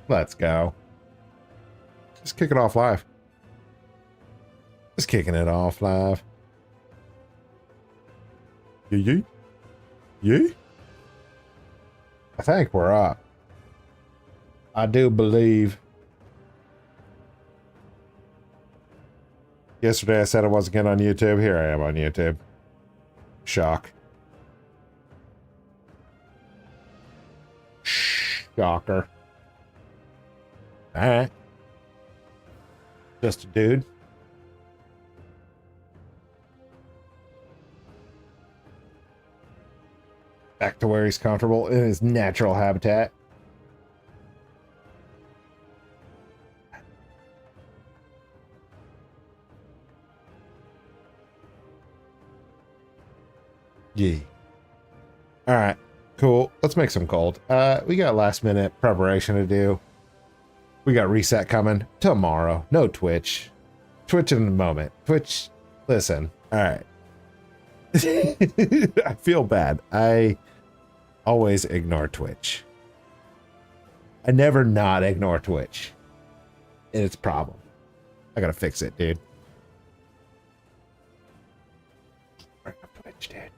Let's go. Just kick it off live. Just kicking it off live. Yee. I think we're up. I do believe. Yesterday I said I wasn't getting on YouTube. Here I am on YouTube. Shock. Shocker. Alright. Just a dude. Back to where he's comfortable in his natural habitat. Yeah. Alright. Cool. Let's make some gold. We got last minute preparation to do. We got reset coming tomorrow. No Twitch. Twitch in a moment. Twitch, listen. Alright. I feel bad. I always ignore Twitch. I never not ignore Twitch. And it's a problem. I gotta fix it, dude. Bring up Twitch, dude.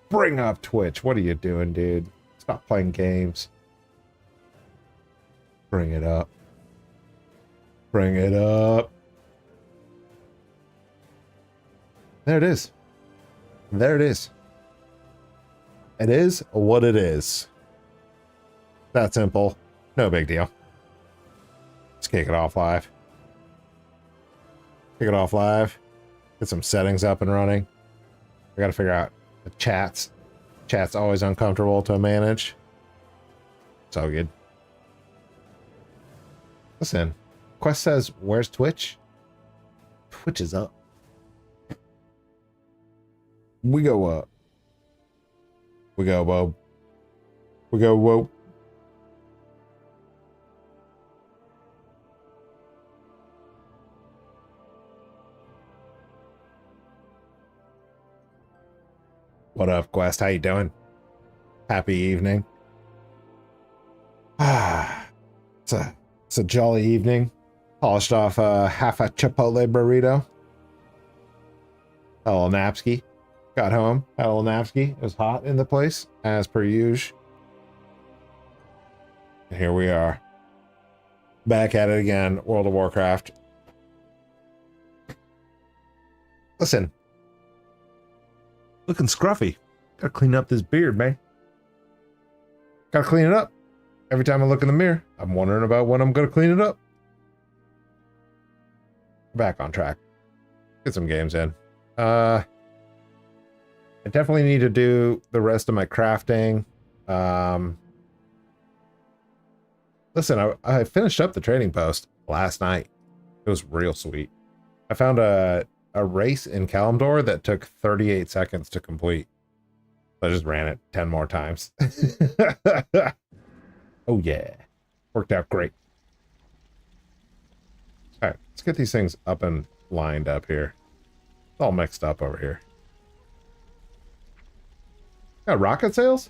Bring up Twitch. What are you doing, dude? Stop playing games. Bring it up. Bring it up. There it is. There it is. It is what it is. That simple. No big deal. Let's kick it off live. Kick it off live. Get some settings up and running. I gotta figure out the chats. Chat's always uncomfortable to manage. It's all good. Listen, Quest says, where's Twitch? Twitch is up. We go up. We go whoa. We go whoa. What up, Quest? How you doing? Happy evening. It's a jolly evening. Polished off half a Chipotle burrito. A little napski. Got home. Had a little napski. It was hot in the place, as per usual. And here we are. Back at it again. World of Warcraft. Listen. Looking scruffy. Gotta clean up this beard, man. Gotta clean it up. Every time I look in the mirror, I'm wondering about when I'm gonna clean it up. Back on track. Get some games in. I definitely need to do the rest of my crafting. Listen, I finished up the trading post last night. It was real sweet. I found a race in Kalimdor that took 38 seconds to complete. I just ran it 10 more times. Oh yeah. Worked out great. Alright, let's get these things up and lined up here. It's all mixed up over here. Got rocket sales?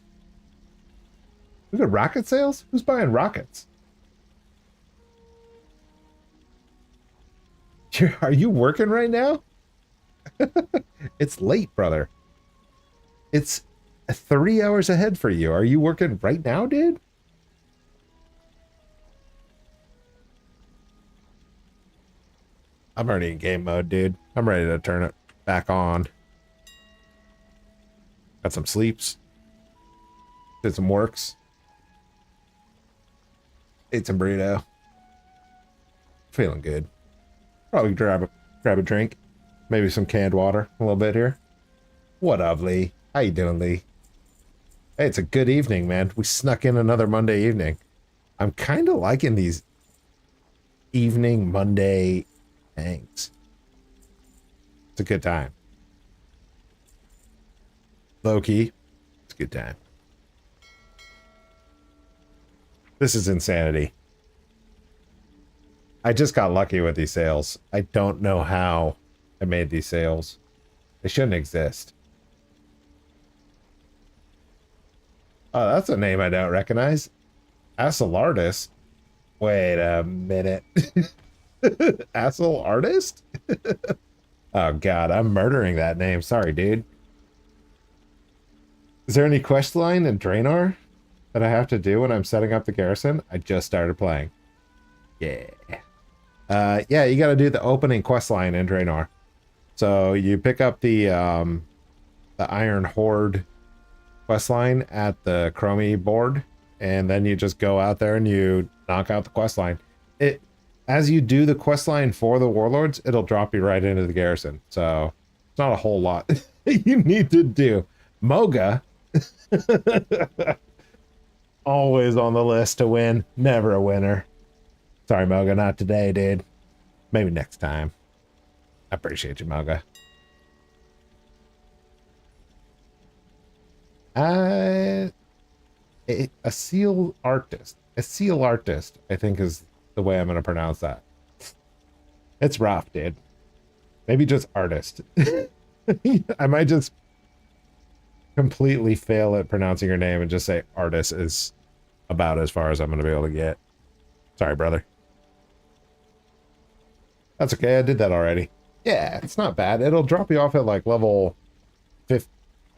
We got rocket sales? Who's buying rockets? Are you working right now? It's late, brother. It's 3 hours ahead for you. Are you working right now, dude? I'm already in game mode, dude. I'm ready to turn it back on. Got some sleeps. Did some works. Ate some burrito. Feeling good. Probably grab a drink. Maybe some canned water. A little bit here. What up, Lee? How you doing, Lee? Hey, it's a good evening, man. We snuck in another Monday evening. I'm kind of liking these evening Monday hangs. It's a good time. Low key. It's a good time. This is insanity. I just got lucky with these sales. I don't know how I made these sales. They shouldn't exist. Oh, that's a name I don't recognize. Asalardus. Wait a minute. Asshole artist? Oh god, I'm murdering that name. Sorry, dude. Is there any quest line in Draenor that I have to do when I'm setting up the garrison? I just started playing. Yeah. Yeah, you gotta do the opening quest line in Draenor. So you pick up the Iron Horde quest line at the Chromie board, and then you just go out there and you knock out the quest line. As you do the quest line for the warlords, it'll drop you right into the garrison. So it's not a whole lot you need to do. Moga, always on the list to win, never a winner. Sorry, Moga, not today, dude. Maybe next time. I appreciate you, Moga. A seal artist. A seal artist, I think, is the way I'm going to pronounce that. It's rough, dude. Maybe just artist. I might just completely fail at pronouncing your name and just say artist is about as far as I'm going to be able to get. Sorry, brother. That's okay. I did that already. Yeah, it's not bad. It'll drop you off at like level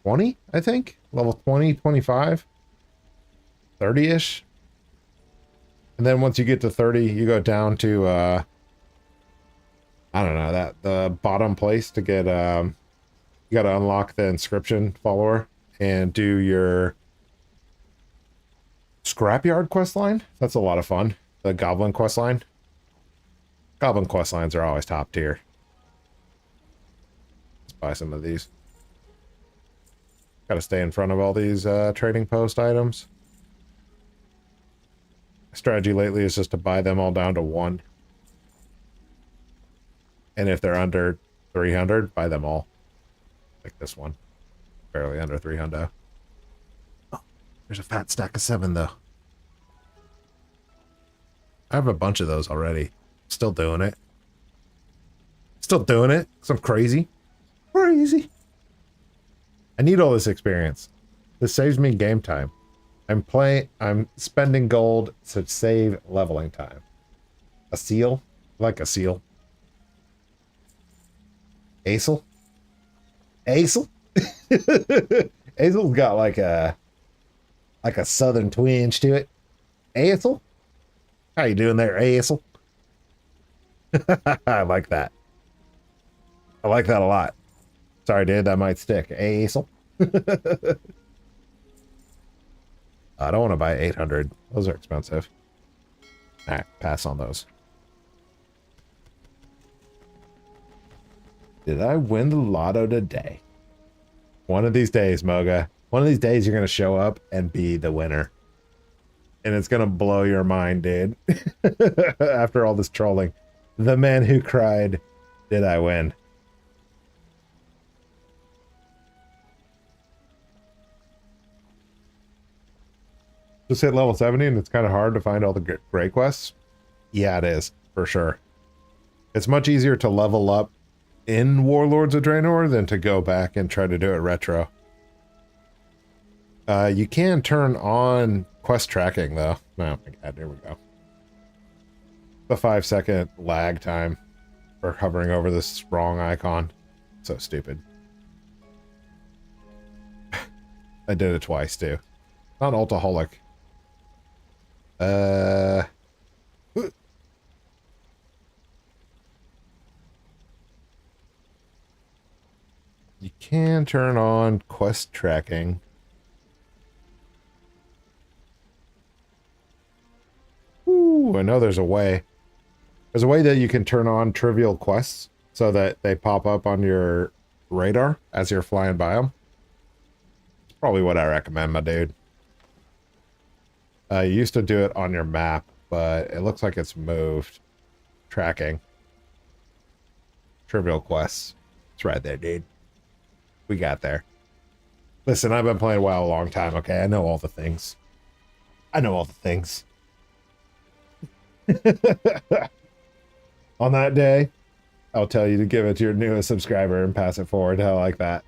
20, I think. Level 20, 25, 30-ish. And then once you get to 30, you go down to, I don't know, the bottom place to get, you got to unlock the inscription follower and do your scrapyard quest line. That's a lot of fun. The goblin quest line. Goblin quest lines are always top tier. Let's buy some of these. Got to stay in front of all these trading post items. Strategy lately is just to buy them all down to 1. And if they're under 300, buy them all. Like this one. Barely under 300. Oh, there's a fat stack of 7 though. I have a bunch of those already. Still doing it. Still doing it, because I'm crazy. Crazy. I need all this experience. This saves me game time. I'm spending gold to save leveling time. A seal? I like a seal. Aesel? Aesel? Aesel's got like a southern twinge to it. Aesel? How you doing there, Aesel? I like that. I like that a lot. Sorry, dude, that might stick. Aesel? I don't want to buy 800. Those are expensive. Alright, pass on those. Did I win the lotto today? One of these days, Moga. One of these days you're going to show up and be the winner. And it's going to blow your mind, dude. After all this trolling. The man who cried, did I win? Just hit level 70 and it's kind of hard to find all the great quests. Yeah, it is, for sure. It's much easier to level up in Warlords of Draenor than to go back and try to do it retro. You can turn on quest tracking though. Oh my god, here we go. The 5-second lag time for hovering over this wrong icon. So stupid. I did it twice too. Not Altaholic. You can turn on quest tracking. Ooh, I know there's a way. There's a way that you can turn on trivial quests so that they pop up on your radar as you're flying by them. It's probably what I recommend, my dude. You used to do it on your map, but it looks like it's moved. Tracking. Trivial quests. It's right there, dude. We got there. Listen, I've been playing WoW a long time, okay? I know all the things. I know all the things. On that day, I'll tell you to give it to your newest subscriber and pass it forward. I like that.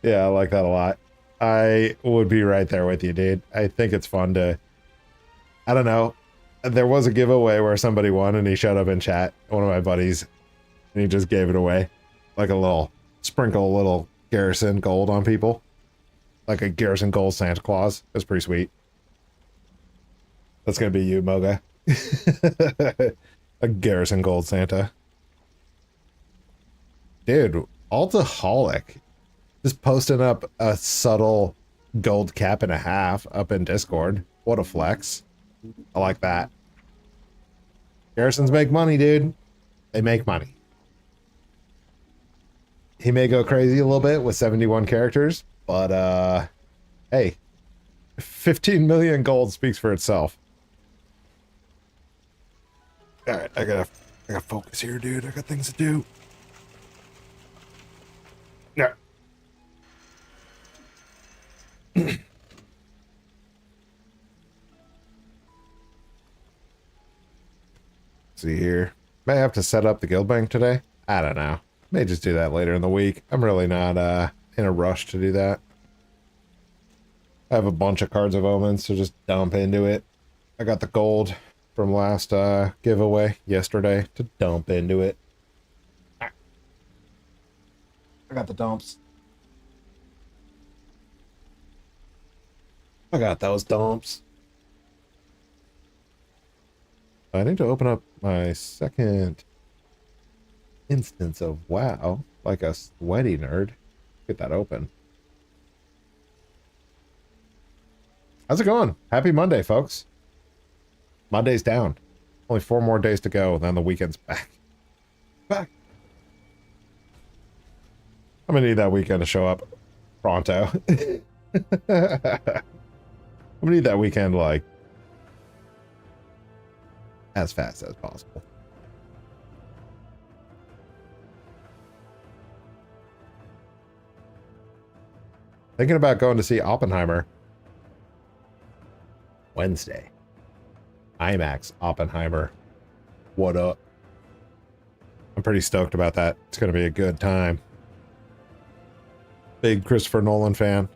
Yeah, I like that a lot. I would be right there with you, dude. I think it's fun to I don't know. There was a giveaway where somebody won and he showed up in chat, one of my buddies, and he just gave it away. Like a little, sprinkle a little Garrison gold on people. Like a Garrison gold Santa Claus. That's pretty sweet. That's gonna be you, Moga. A Garrison gold Santa. Dude, Altaholic. Just posting up a subtle gold cap and a half up in Discord. What a flex. I like that. Garrisons make money, dude. They make money. He may go crazy a little bit with 71 characters, but hey, 15 million gold speaks for itself. All right, I gotta focus here, dude. I got things to do. Yeah. See here. May have to set up the guild bank today. I don't know. May just do that later in the week. I'm really not in a rush to do that. I have a bunch of Cards of Omens, so just dump into it. I got the gold from last giveaway yesterday to dump into it. I got the dumps. I got those dumps. I need to open up my second instance of WoW, like a sweaty nerd. Get that open. How's it going? Happy Monday, folks. Monday's down. Only 4 more days to go, then the weekend's back. Back. I'm gonna need that weekend to show up pronto. I'm gonna need that weekend, like, as fast as possible. Thinking about going to see Oppenheimer Wednesday. IMAX Oppenheimer. What up? I'm pretty stoked about that. It's going to be a good time. Big Christopher Nolan fan.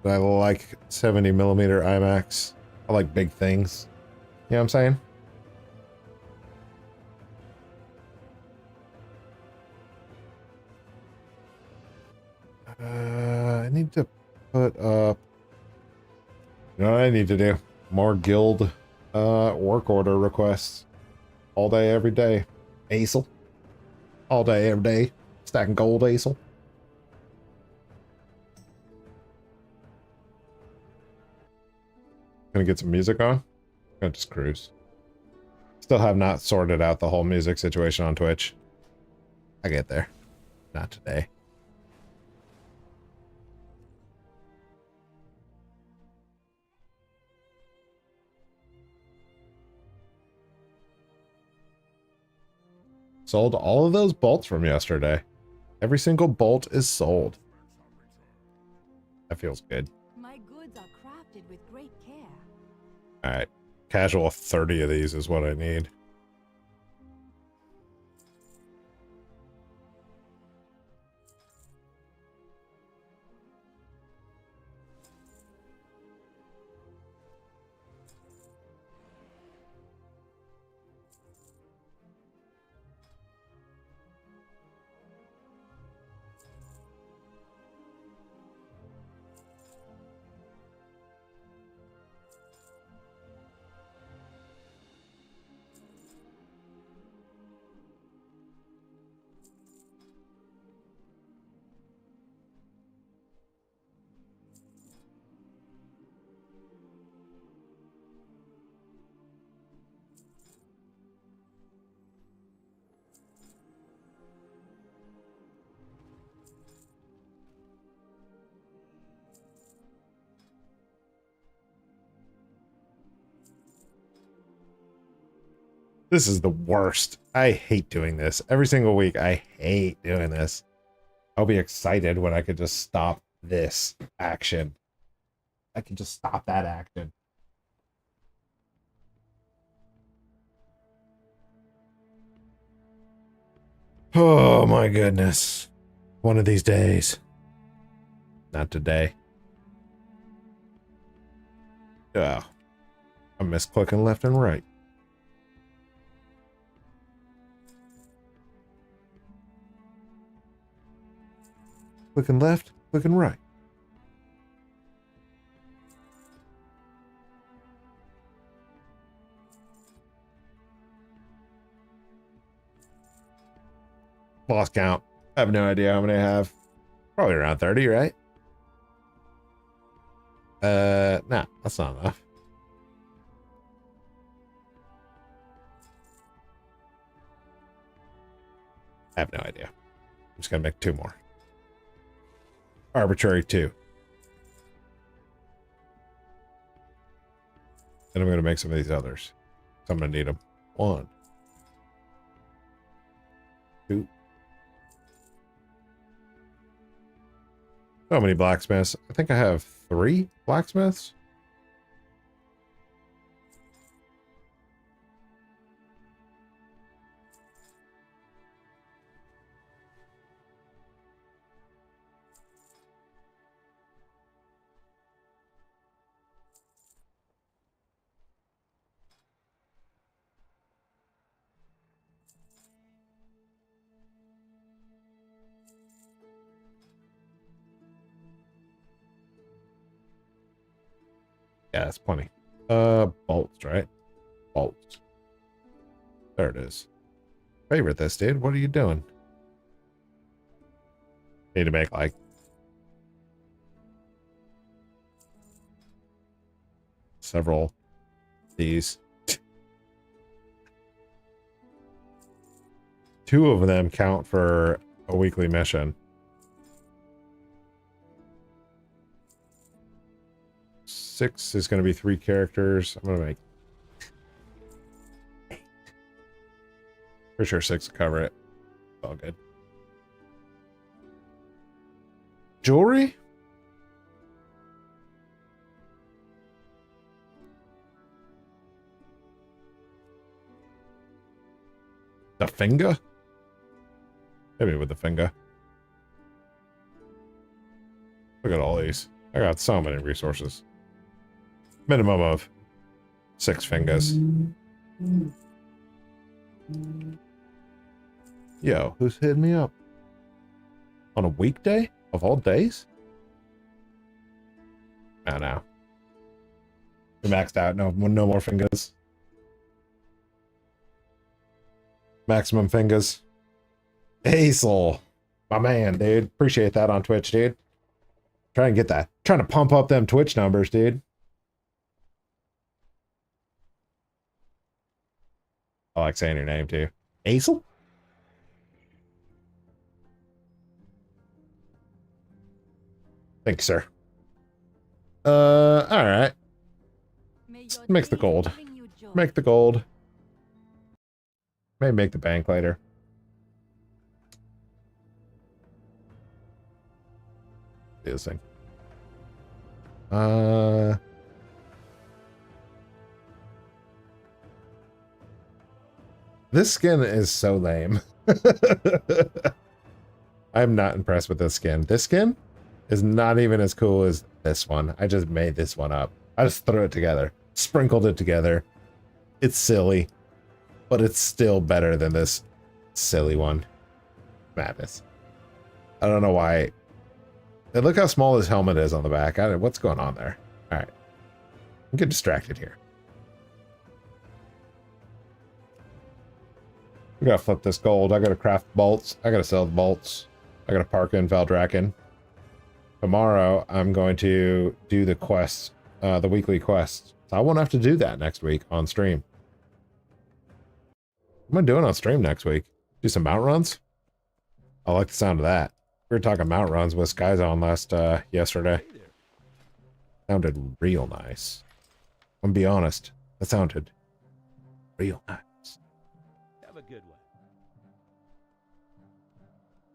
I like 70mm IMAX. I like big things. You know what I'm saying? I need to put up... You know what I need to do? More guild work order requests. All day, every day. Acel. All day, every day. Stacking gold, Acel. Gonna get some music on? Gonna just cruise. Still have not sorted out the whole music situation on Twitch. I get there. Not today. Sold all of those bolts from yesterday. Every single bolt is sold. That feels good. My goods are crafted with great care. All right. Casual 30 of these is what I need. This is the worst. I hate doing this. Every single week, I hate doing this. I'll be excited when I could just stop this action. I can just stop that action. Oh my goodness. One of these days. Not today. Ugh. I miss clicking left and right. Clicking left, clicking right. Lost count. I have no idea how many I have. Probably around 30, right? Nah, that's not enough. I have no idea. I'm just gonna make 2 more. Arbitrary 2. And I'm gonna make some of these others. So I'm gonna need them. 1, 2. How many blacksmiths? I think I have 3 blacksmiths. Yeah, that's plenty. Bolts, right? Bolts. There it is. Favorite this, dude. What are you doing? Need to make like several these. 2 of them count for a weekly mission. 6 is going to be 3 characters. I'm going to make 8. Pretty sure 6 will cover it. All good. Jewelry? The finger? Maybe with the finger. Look at all these. I got so many resources. Minimum of 6 fingers. Yo, who's hitting me up? On a weekday? Of all days? Oh, no. We maxed out. No more fingers. Maximum fingers. Hazel. My man, dude. Appreciate that on Twitch, dude. Try and get that. Trying to pump up them Twitch numbers, dude. I like saying your name, too. Hazel? Thank you, sir. Alright. Mix the gold. Make the gold. May make the bank later. Do this thing. This skin is so lame. I'm not impressed with this skin. This skin is not even as cool as this one. I just made this one up. I just threw it together. Sprinkled it together. It's silly. But it's still better than this silly one. Madness. I don't know why. And look how small his helmet is on the back. What's going on there? All right. I'm getting distracted here. We gotta flip this gold. I gotta craft bolts. I gotta sell the bolts. I gotta park in Valdraken. Tomorrow, I'm going to do the quests, the weekly quests. So I won't have to do that next week on stream. What am I doing on stream next week? Do some mount runs? I like the sound of that. We were talking mount runs with Skies on yesterday. Sounded real nice. I'm gonna be honest. That sounded real nice. Have a good one.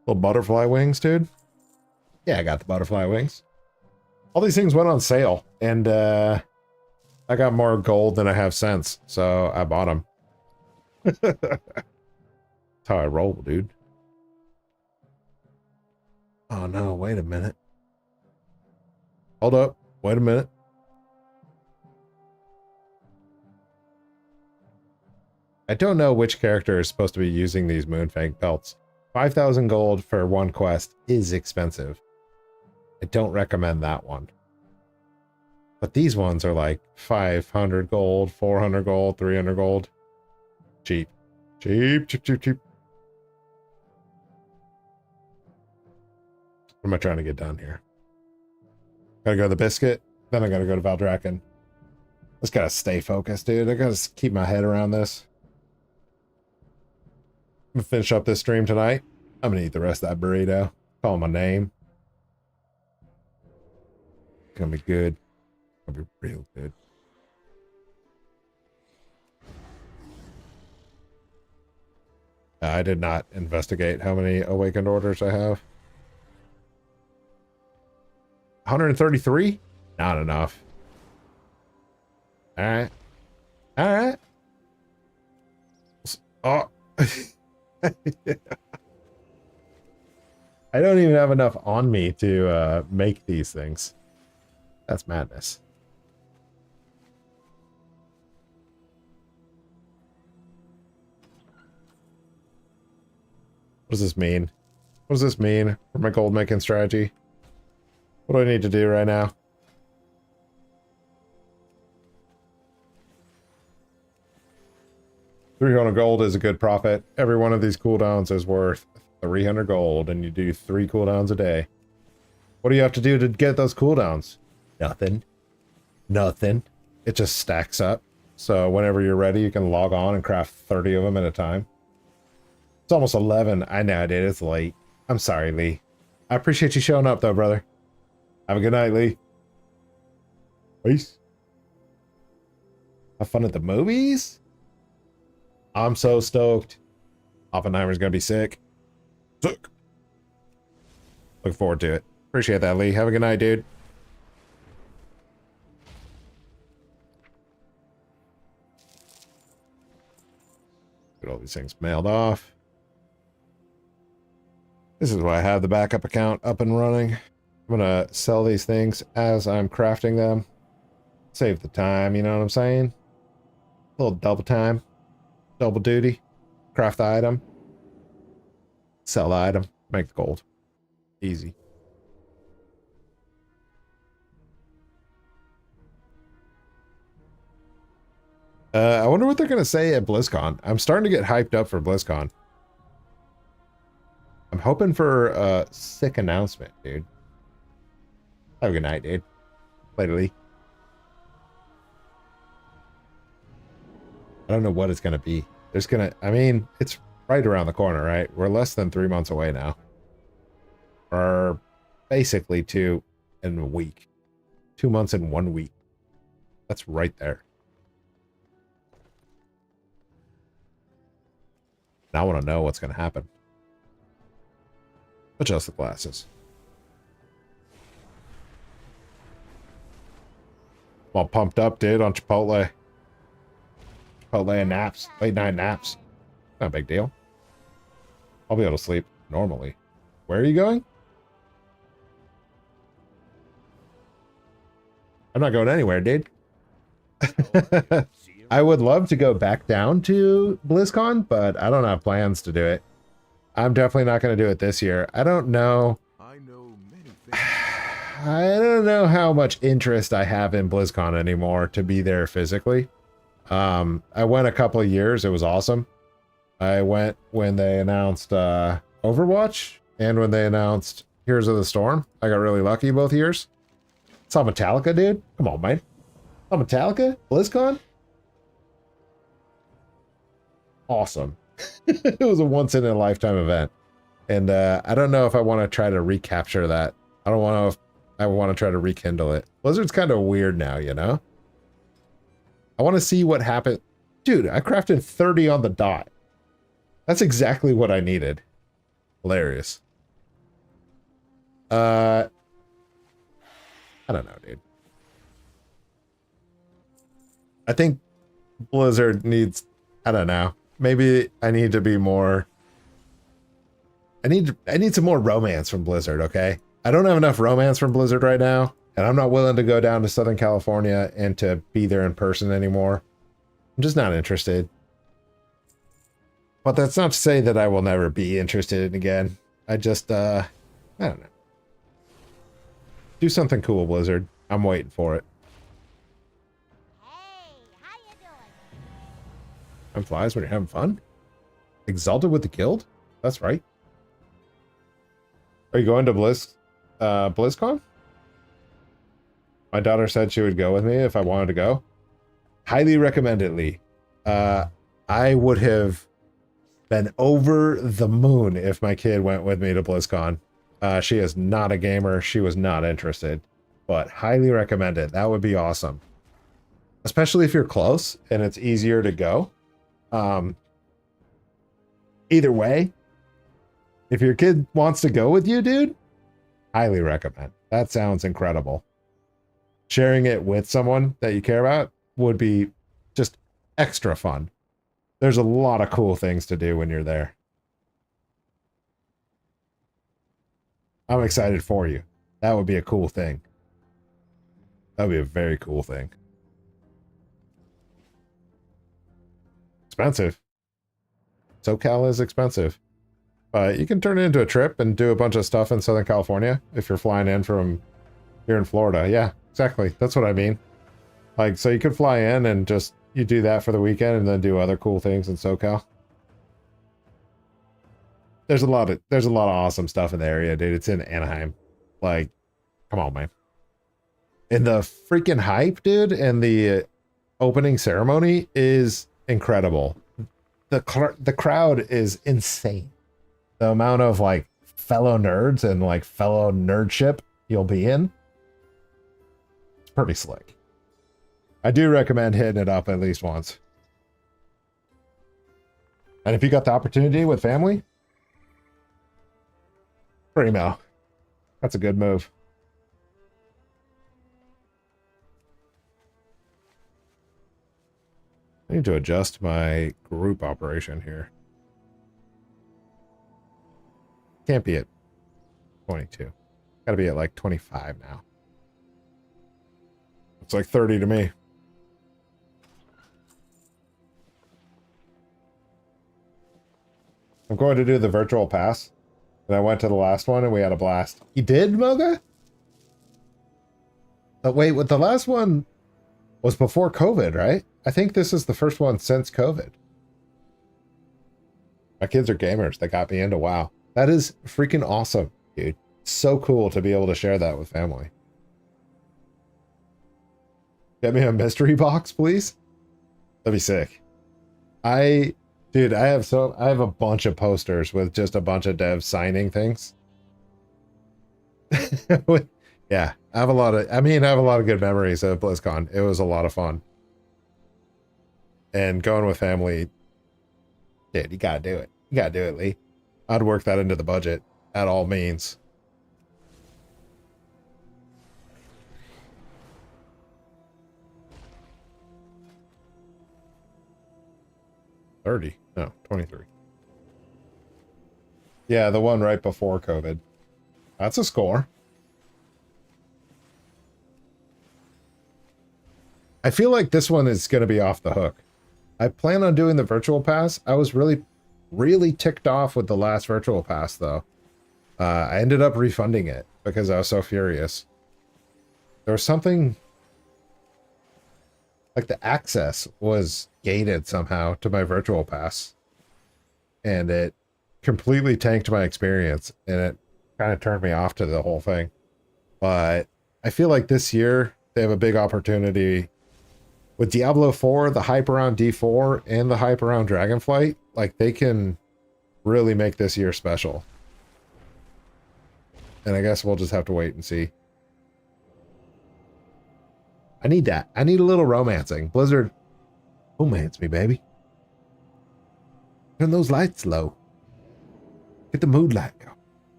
Little butterfly wings, dude. Yeah, I got the butterfly wings. All these things went on sale, and I got more gold than I have cents, so I bought them. That's how I roll, dude. Oh no, wait a minute. Hold up. Wait a minute. I don't know which character is supposed to be using these Moonfang pelts. 5,000 gold for one quest is expensive. I don't recommend that one. But these ones are like 500 gold, 400 gold, 300 gold. Cheap. Cheap, cheap, cheap, cheap. What am I trying to get done here? Gotta go to the biscuit, then I gotta go to Valdrakken. Just gotta stay focused, dude. I gotta keep my head around this. I'm gonna finish up this stream tonight. I'm gonna eat the rest of that burrito. Call my name. It's gonna be good. It's gonna be real good. I did not investigate how many awakened orders I have. 133? Not enough. Alright. Alright. Oh. I don't even have enough on me to make these things. That's madness. What does this mean? What does this mean for my gold making strategy? What do I need to do right now? $300 gold is a good profit. Every one of these cooldowns is worth 300 gold, and you do 3 cooldowns a day. What do you have to do to get those cooldowns? Nothing. Nothing. It just stacks up. So whenever you're ready, you can log on and craft 30 of them at a time. It's almost 11. I know, dude. It's late. I'm sorry, Lee. I appreciate you showing up, though, brother. Have a good night, Lee. Peace. Have fun at the movies? I'm so stoked. Oppenheimer's gonna be sick. Sick. Look forward to it. Appreciate that, Lee. Have a good night, dude. Get all these things mailed off. This is why I have the backup account up and running. I'm gonna sell these things as I'm crafting them. Save the time, you know what I'm saying? A little double time. Double duty. Craft the item. Sell the item. Make the gold. Easy. I wonder what they're going to say at BlizzCon. I'm starting to get hyped up for BlizzCon. I'm hoping for a sick announcement, dude. Have a good night, dude. Later, Lee. I don't know what it's going to be. There's going to... I mean, it's right around the corner, right? We're less than 3 months away now. Or basically 2 in a week. 2 months in 1 week. That's right there. Now I want to know what's going to happen. Adjust the glasses. I'm all pumped up, dude, on Chipotle. Chipotle and naps. Late night naps. Not a big deal. I'll be able to sleep normally. Where are you going? I'm not going anywhere, dude. I would love to go back down to BlizzCon, but I don't have plans to do it. I'm definitely not going to do it this year. I don't know. I don't know how much interest I have in BlizzCon anymore to be there physically. I went a couple of years. It was awesome. I went when they announced Overwatch and when they announced Heroes of the Storm. I got really lucky both years. Saw Metallica, dude. Come on, man. Saw Metallica? BlizzCon? Awesome. It was a once-in-a-lifetime event. And I don't know if I want to try to recapture that. I don't want to... I want to try to rekindle it. Blizzard's kind of weird now, you know? I want to see what happened. Dude, I crafted 30 on the dot. That's exactly what I needed. Hilarious. I don't know, dude. I think Blizzard needs... I don't know. Maybe I need to be more... I need some more romance from Blizzard, okay? I don't have enough romance from Blizzard right now, and I'm not willing to go down to Southern California and to be there in person anymore. I'm just not interested. But that's not to say that I will never be interested in again. I just, I don't know. Do something cool, Blizzard. I'm waiting for it. Hey, how you doing? Time flies when you're having fun. Exalted with the guild? That's right. Are you going to BlizzCon? My daughter said she would go with me if I wanted to go. Highly recommend it, Lee. I would have been over the moon if my kid went with me to BlizzCon. She is not a gamer. She was not interested. But highly recommend it. That would be awesome. Especially if you're close and it's easier to go. Either way, if your kid wants to go with you, dude, highly recommend. That sounds incredible. Sharing it with someone that you care about would be just extra fun. There's a lot of cool things to do when you're there. I'm excited for you. That would be a cool thing. That would be a very cool thing. Expensive. SoCal is expensive. But you can turn it into a trip and do a bunch of stuff in Southern California if you're flying in from here in Florida. Yeah, exactly. That's what I mean. Like, so you could fly in and just, you do that for the weekend and then do other cool things in SoCal. There's a lot of awesome stuff in the area, dude. It's in Anaheim. Like, come on, man. And the freaking hype, dude, and the opening ceremony is incredible. The crowd is insane. The amount of like fellow nerds and like fellow nerdship you'll be in. It's pretty slick. I do recommend hitting it up at least once. And if you got the opportunity with family, primo. That's a good move. I need to adjust my group operation here. Can't be at 22. Gotta be at like 25 now. It's like 30 to me. I'm going to do the virtual pass. And I went to the last one and we had a blast. You did, Moga? Wait, what, the last one was before COVID, right? I think this is the first one since COVID. My kids are gamers. They got me into WoW. That is freaking awesome, dude. So cool to be able to share that with family. Get me a mystery box, please. That'd be sick. Dude, I have a bunch of posters with just a bunch of devs signing things. Yeah, I have a lot of good memories of BlizzCon. It was a lot of fun. And going with family, dude, you gotta do it. You gotta do it, Lee. I'd work that into the budget at all means. $30. No, 23. Yeah, the one right before COVID. That's a score. I feel like this one is going to be off the hook. I plan on doing the virtual pass. I was really ticked off with the last virtual pass, though. I ended up refunding it because I was so furious. There was something... like the access was gated somehow to my virtual pass. And it completely tanked my experience. And it kind of turned me off to the whole thing. But I feel like this year they have a big opportunity with Diablo 4, the hype around D4, and the hype around Dragonflight. Like, they can really make this year special. And I guess we'll just have to wait and see. I need that. I need a little romancing. Blizzard, romance me, baby. Turn those lights low. Get the mood light going.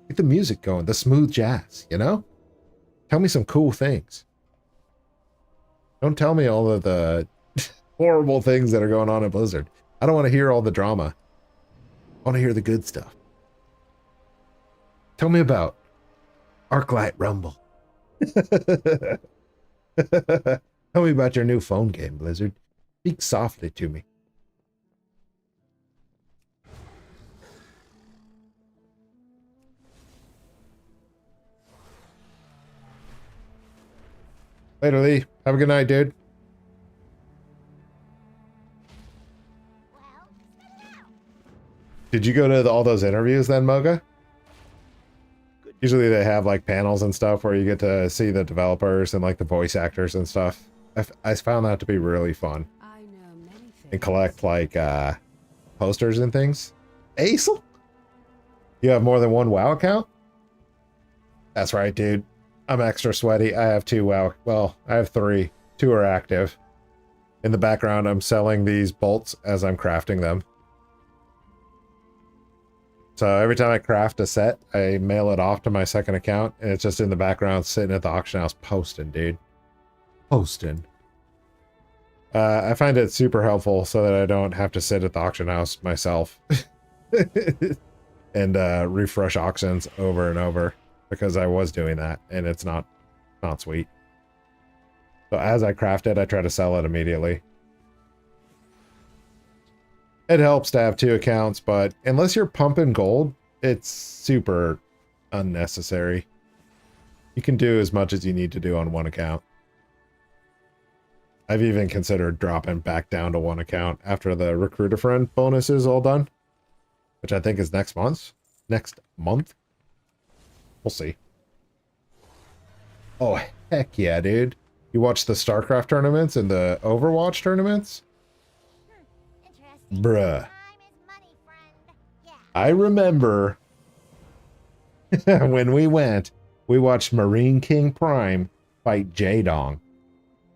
Get the music going. The smooth jazz, you know? Tell me some cool things. Don't tell me all of the horrible things that are going on in Blizzard. I don't want to hear all the drama. I want to hear the good stuff. Tell me about Arclight Rumble. Tell me about your new phone game, Blizzard. Speak softly to me. Later, Lee. Have a good night, dude. Did you go to all those interviews then, Moga? Usually they have like panels and stuff where you get to see the developers and like the voice actors and stuff. I found that to be really fun. I know many things. And collect like posters and things. Ace? You have more than one WoW account? That's right, dude. I'm extra sweaty. I have 2 WoW. Well, I have 3. 2 are active. In the background, I'm selling these bolts as I'm crafting them. So every time I craft a set, I mail it off to my second account, and it's just in the background sitting at the auction house posting, dude. Posting. I find it super helpful so that I don't have to sit at the auction house myself and refresh auctions over and over, because I was doing that, and it's not sweet. So as I craft it, I try to sell it immediately. It helps to have 2 accounts, but unless you're pumping gold, it's super unnecessary. You can do as much as you need to do on 1 account. I've even considered dropping back down to 1 account after the recruiter friend bonus is all done, which I think is next month. Next month? We'll see. Oh, heck yeah, dude. You watch the StarCraft tournaments and the Overwatch tournaments? Bruh. I remember when we watched Marine King Prime fight Jaedong.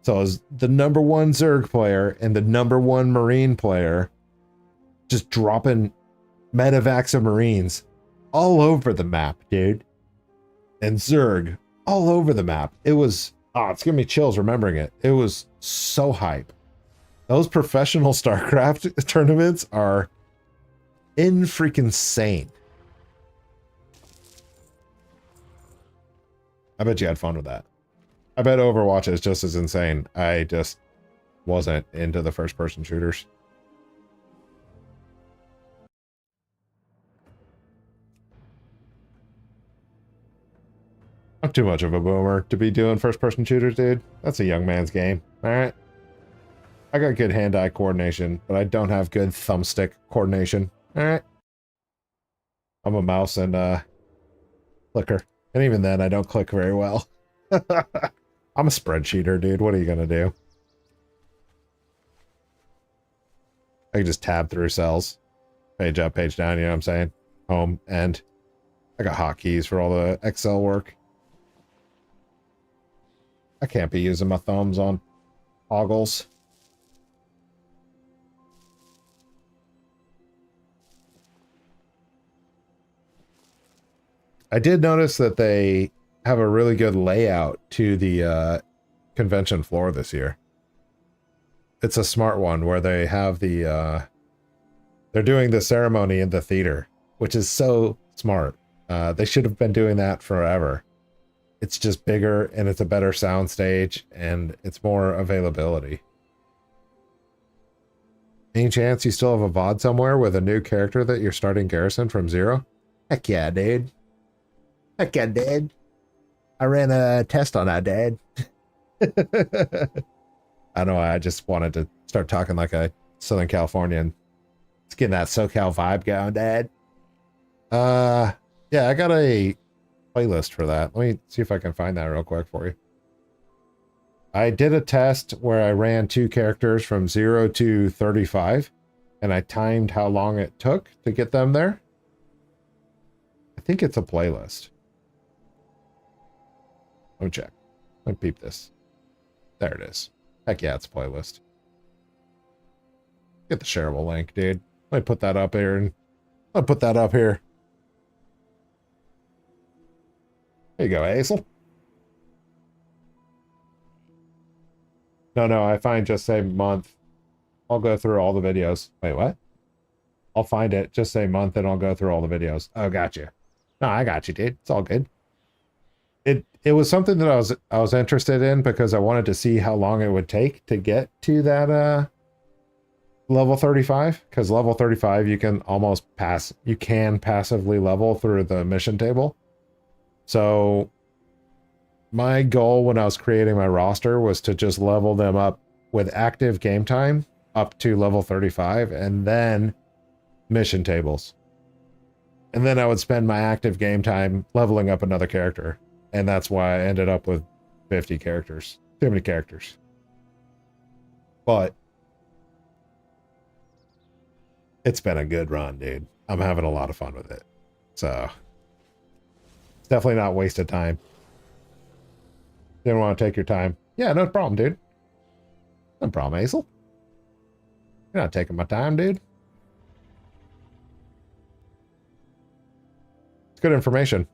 So it was the #1 Zerg player and the #1 Marine player just dropping medevacs of Marines all over the map, dude. And Zerg all over the map. It was, it's giving me chills remembering it. It was so hype. Those professional StarCraft tournaments are in-freaking-sane. I bet you had fun with that. I bet Overwatch is just as insane. I just wasn't into the first-person shooters. I'm too much of a boomer to be doing first-person shooters, dude. That's a young man's game, alright? I got good hand-eye coordination, but I don't have good thumbstick coordination. Alright. I'm a mouse and clicker. And even then, I don't click very well. I'm a spreadsheeter, dude. What are you gonna do? I can just tab through cells. Page up, page down, you know what I'm saying? Home, end. I got hotkeys for all the Excel work. I can't be using my thumbs on toggles. I did notice that they have a really good layout to the convention floor this year. It's a smart one where they have the they're doing the ceremony in the theater, which is so smart. They should have been doing that forever. It's just bigger and it's a better sound stage and it's more availability. Any chance you still have a VOD somewhere with a new character that you're starting Garrison from 0? Heck yeah, dude. Heck yeah, dude. I ran a test on that, Dad. I don't know, I just wanted to start talking like a Southern Californian. It's getting that SoCal vibe going, Dad. Yeah, I got a playlist for that. Let me see if I can find that real quick for you. I did a test where I ran 2 characters from 0 to 35, and I timed how long it took to get them there. I think it's a playlist. Let me check. Let me peep this. There it is. Heck yeah, it's a playlist. Get the shareable link, dude. Let me put that up here and I'll put that up here. There you go, Hazel. No, I find just say month. I'll go through all the videos. Wait, what? I'll find it. Just say month and I'll go through all the videos. Oh, gotcha. No, I got you, dude. It's all good. It was something that I was interested in because I wanted to see how long it would take to get to that level 35. Because level 35 you can passively level through the mission table. So my goal when I was creating my roster was to just level them up with active game time up to level 35 and then mission tables. And then I would spend my active game time leveling up another character. And that's why I ended up with 50 characters. Too many characters. But it's been a good run, dude. I'm having a lot of fun with it. So it's definitely not wasted time. Didn't want to take your time. Yeah, no problem, dude. No problem, Hazel. You're not taking my time, dude. It's good information.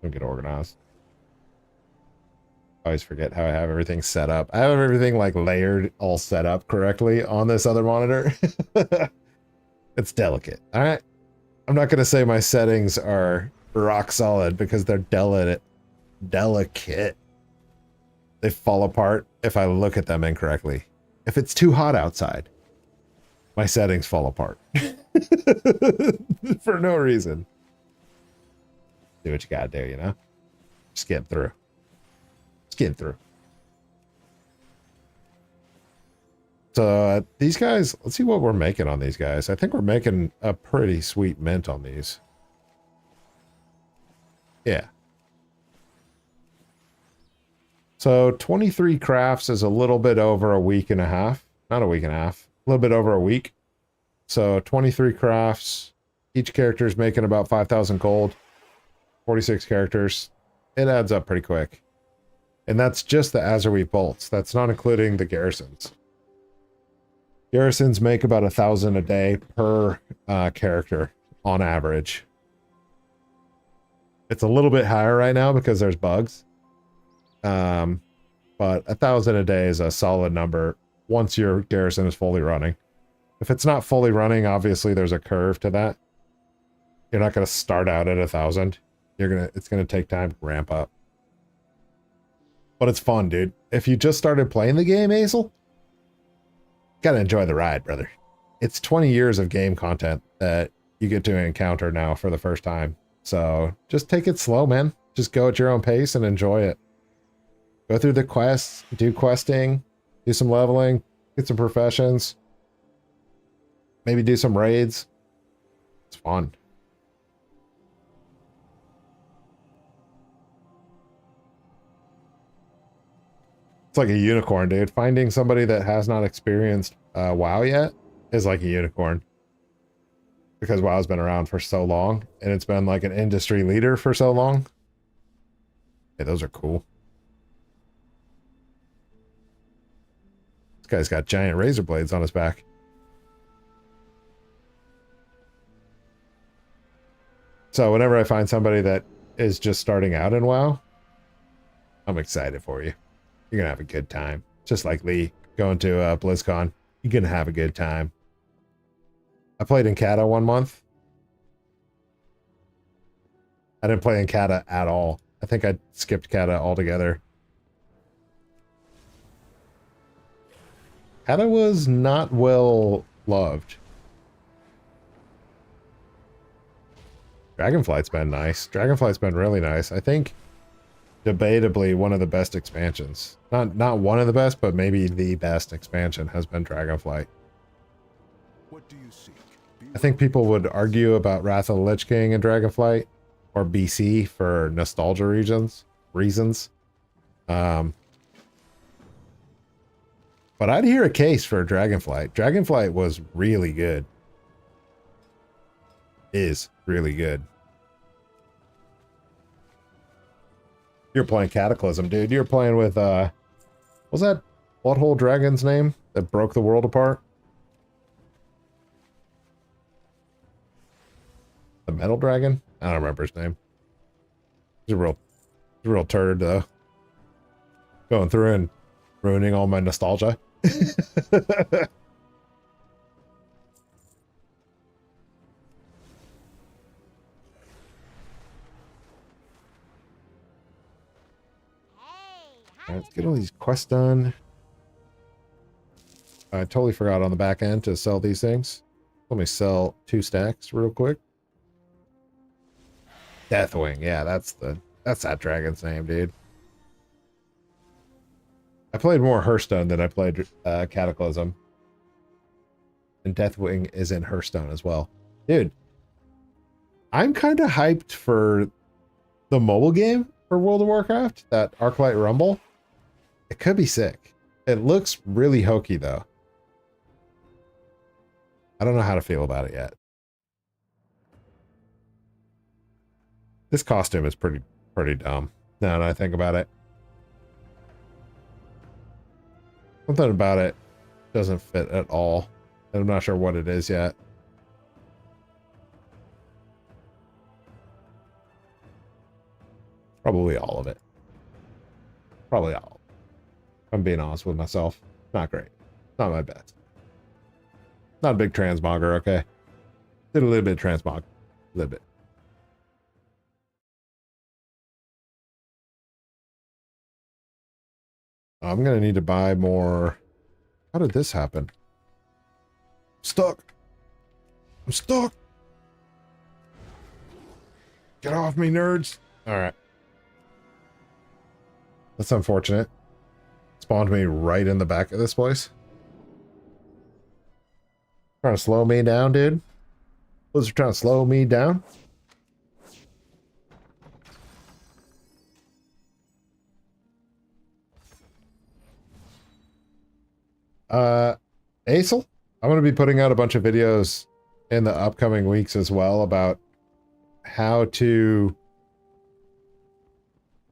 Don't get organized. I always forget how I have everything set up. I have everything like layered, all set up correctly on this other monitor. It's delicate. All right. I'm not going to say my settings are rock solid because they're delicate. They fall apart if I look at them incorrectly. If it's too hot outside, my settings fall apart. For no reason. Do what you gotta do, you know? Just get through. Just get through. So these guys, let's see what we're making on these guys. I think we're making a pretty sweet mint on these. Yeah. So 23 crafts is a little bit over a week and a half. Not a week and a half. A little bit over a week. So 23 crafts. Each character is making about 5,000 gold. 46 characters. It adds up pretty quick. And that's just the Azerweave bolts. That's not including the garrisons. Garrisons make about 1,000 a day per character on average. It's a little bit higher right now because there's bugs. But 1,000 a day is a solid number once your garrison is fully running. If it's not fully running, obviously there's a curve to that. You're not going to start out at 1,000. It's going to take time to ramp up. But it's fun, dude. If you just started playing the game, Hazel, gotta enjoy the ride, brother. It's 20 years of game content that you get to encounter now for the first time. So just take it slow, man. Just go at your own pace and enjoy it. Go through the quests, do questing, do some leveling, get some professions, maybe do some raids. It's fun. It's like a unicorn, dude. Finding somebody that has not experienced WoW yet is like a unicorn. Because WoW's been around for so long, and it's been like an industry leader for so long. Hey, those are cool. This guy's got giant razor blades on his back. So whenever I find somebody that is just starting out in WoW, I'm excited for you. You're gonna have a good time. Just like Lee going to BlizzCon. You're gonna have a good time. I played in Kata 1 month. I didn't play in Kata at all. I think I skipped Kata altogether. Kata was not well loved. Dragonflight's been nice. Dragonflight's been really nice. I think debatably one of the best expansions. Not one of the best, but maybe the best expansion has been Dragonflight. What do you seek? I think people would argue about Wrath of the Lich King and Dragonflight or BC for nostalgia reasons. But I'd hear a case for Dragonflight. Dragonflight was really good. Is really good. You're playing Cataclysm, dude. You're playing with, what was that Butthole Dragon's name that broke the world apart? The Metal Dragon? I don't remember his name. He's a real turd, though. Going through and ruining all my nostalgia. Alright, let's get all these quests done. I totally forgot on the back end to sell these things. Let me sell 2 stacks real quick. Deathwing. Yeah, that's that dragon's name, dude. I played more Hearthstone than I played Cataclysm. And Deathwing is in Hearthstone as well. Dude, I'm kind of hyped for the mobile game for World of Warcraft, that Arclight Rumble. It could be sick. It looks really hokey, though. I don't know how to feel about it yet. This costume is pretty dumb, now that I think about it. Something about it doesn't fit at all. And I'm not sure what it is yet. Probably all of it. Probably all. If I'm being honest with myself. Not great. Not my best. Not a big transmogger, okay? Did a little bit of transmog. A little bit. I'm gonna need to buy more. How did this happen? Stuck. I'm stuck. Get off me, nerds. Alright. That's unfortunate. Spawned me right in the back of this place. Trying to slow me down, dude. Blizzard trying to slow me down. Aesel? I'm going to be putting out a bunch of videos in the upcoming weeks as well about how to...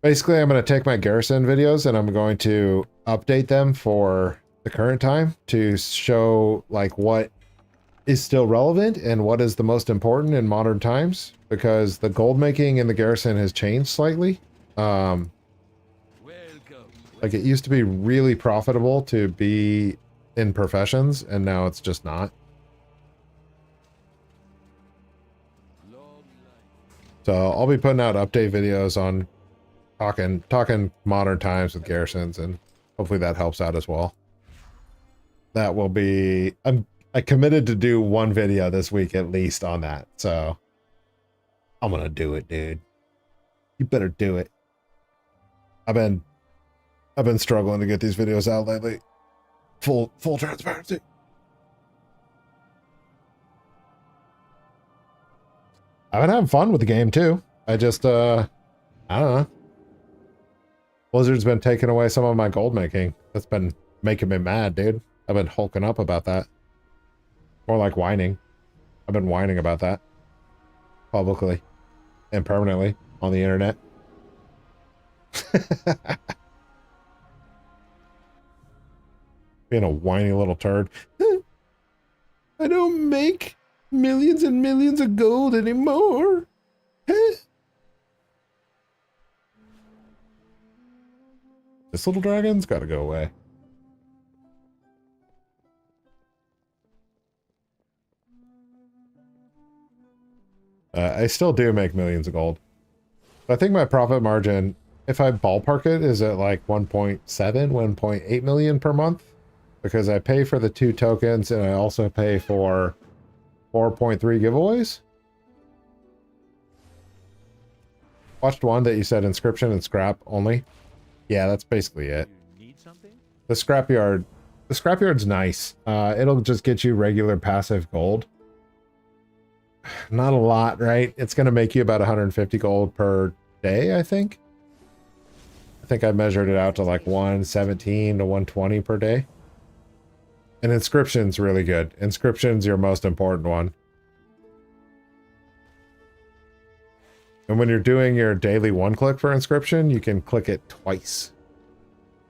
Basically, I'm going to take my Garrison videos and I'm going to update them for the current time to show like what is still relevant and what is the most important in modern times, because the gold making in the Garrison has changed slightly. Like it used to be really profitable to be in professions, and now it's just not. So I'll be putting out update videos on talking modern times with Garrisons, and hopefully that helps out as well. That will be... I committed to do one video this week at least on that, so I'm gonna do it, dude. You better do it. I've been struggling to get these videos out lately. Full transparency. I've been having fun with the game too. I just I don't know. Blizzard's been taking away some of my gold making. That's been making me mad, dude. I've been hulking up about that. More like whining. I've been whining about that. Publicly. And permanently on the internet. Being a whiny little turd. I don't make millions and millions of gold anymore. This little dragon's gotta go away. I still do make millions of gold. I think my profit margin, if I ballpark it, is at like 1.7, 1.8 million per month. Because I pay for the 2 tokens and I also pay for 4.3 giveaways. Watched one that you said inscription and scrap only. Yeah, that's basically it. You need something? The scrapyard's nice. It'll just get you regular passive gold. Not a lot, right? It's going to make you about 150 gold per day, I think. I think I measured it out to like 117 to 120 per day. And inscription's really good. Inscription's your most important one. And when you're doing your daily one-click for inscription, you can click it twice,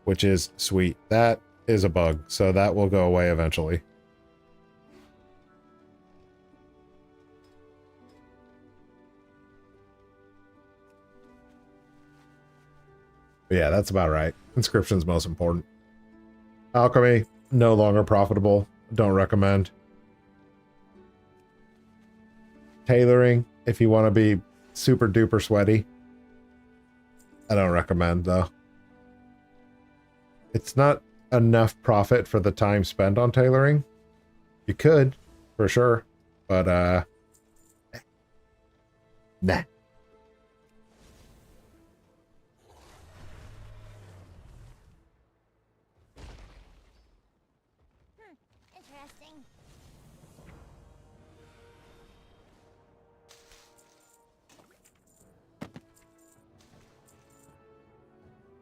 which is sweet. That is a bug, so that will go away eventually. But yeah, that's about right. Inscription's most important. Alchemy, no longer profitable. Don't recommend. Tailoring, if you want to be super duper sweaty. I don't recommend though. It's not enough profit for the time spent on tailoring. You could, for sure, but nah. interesting?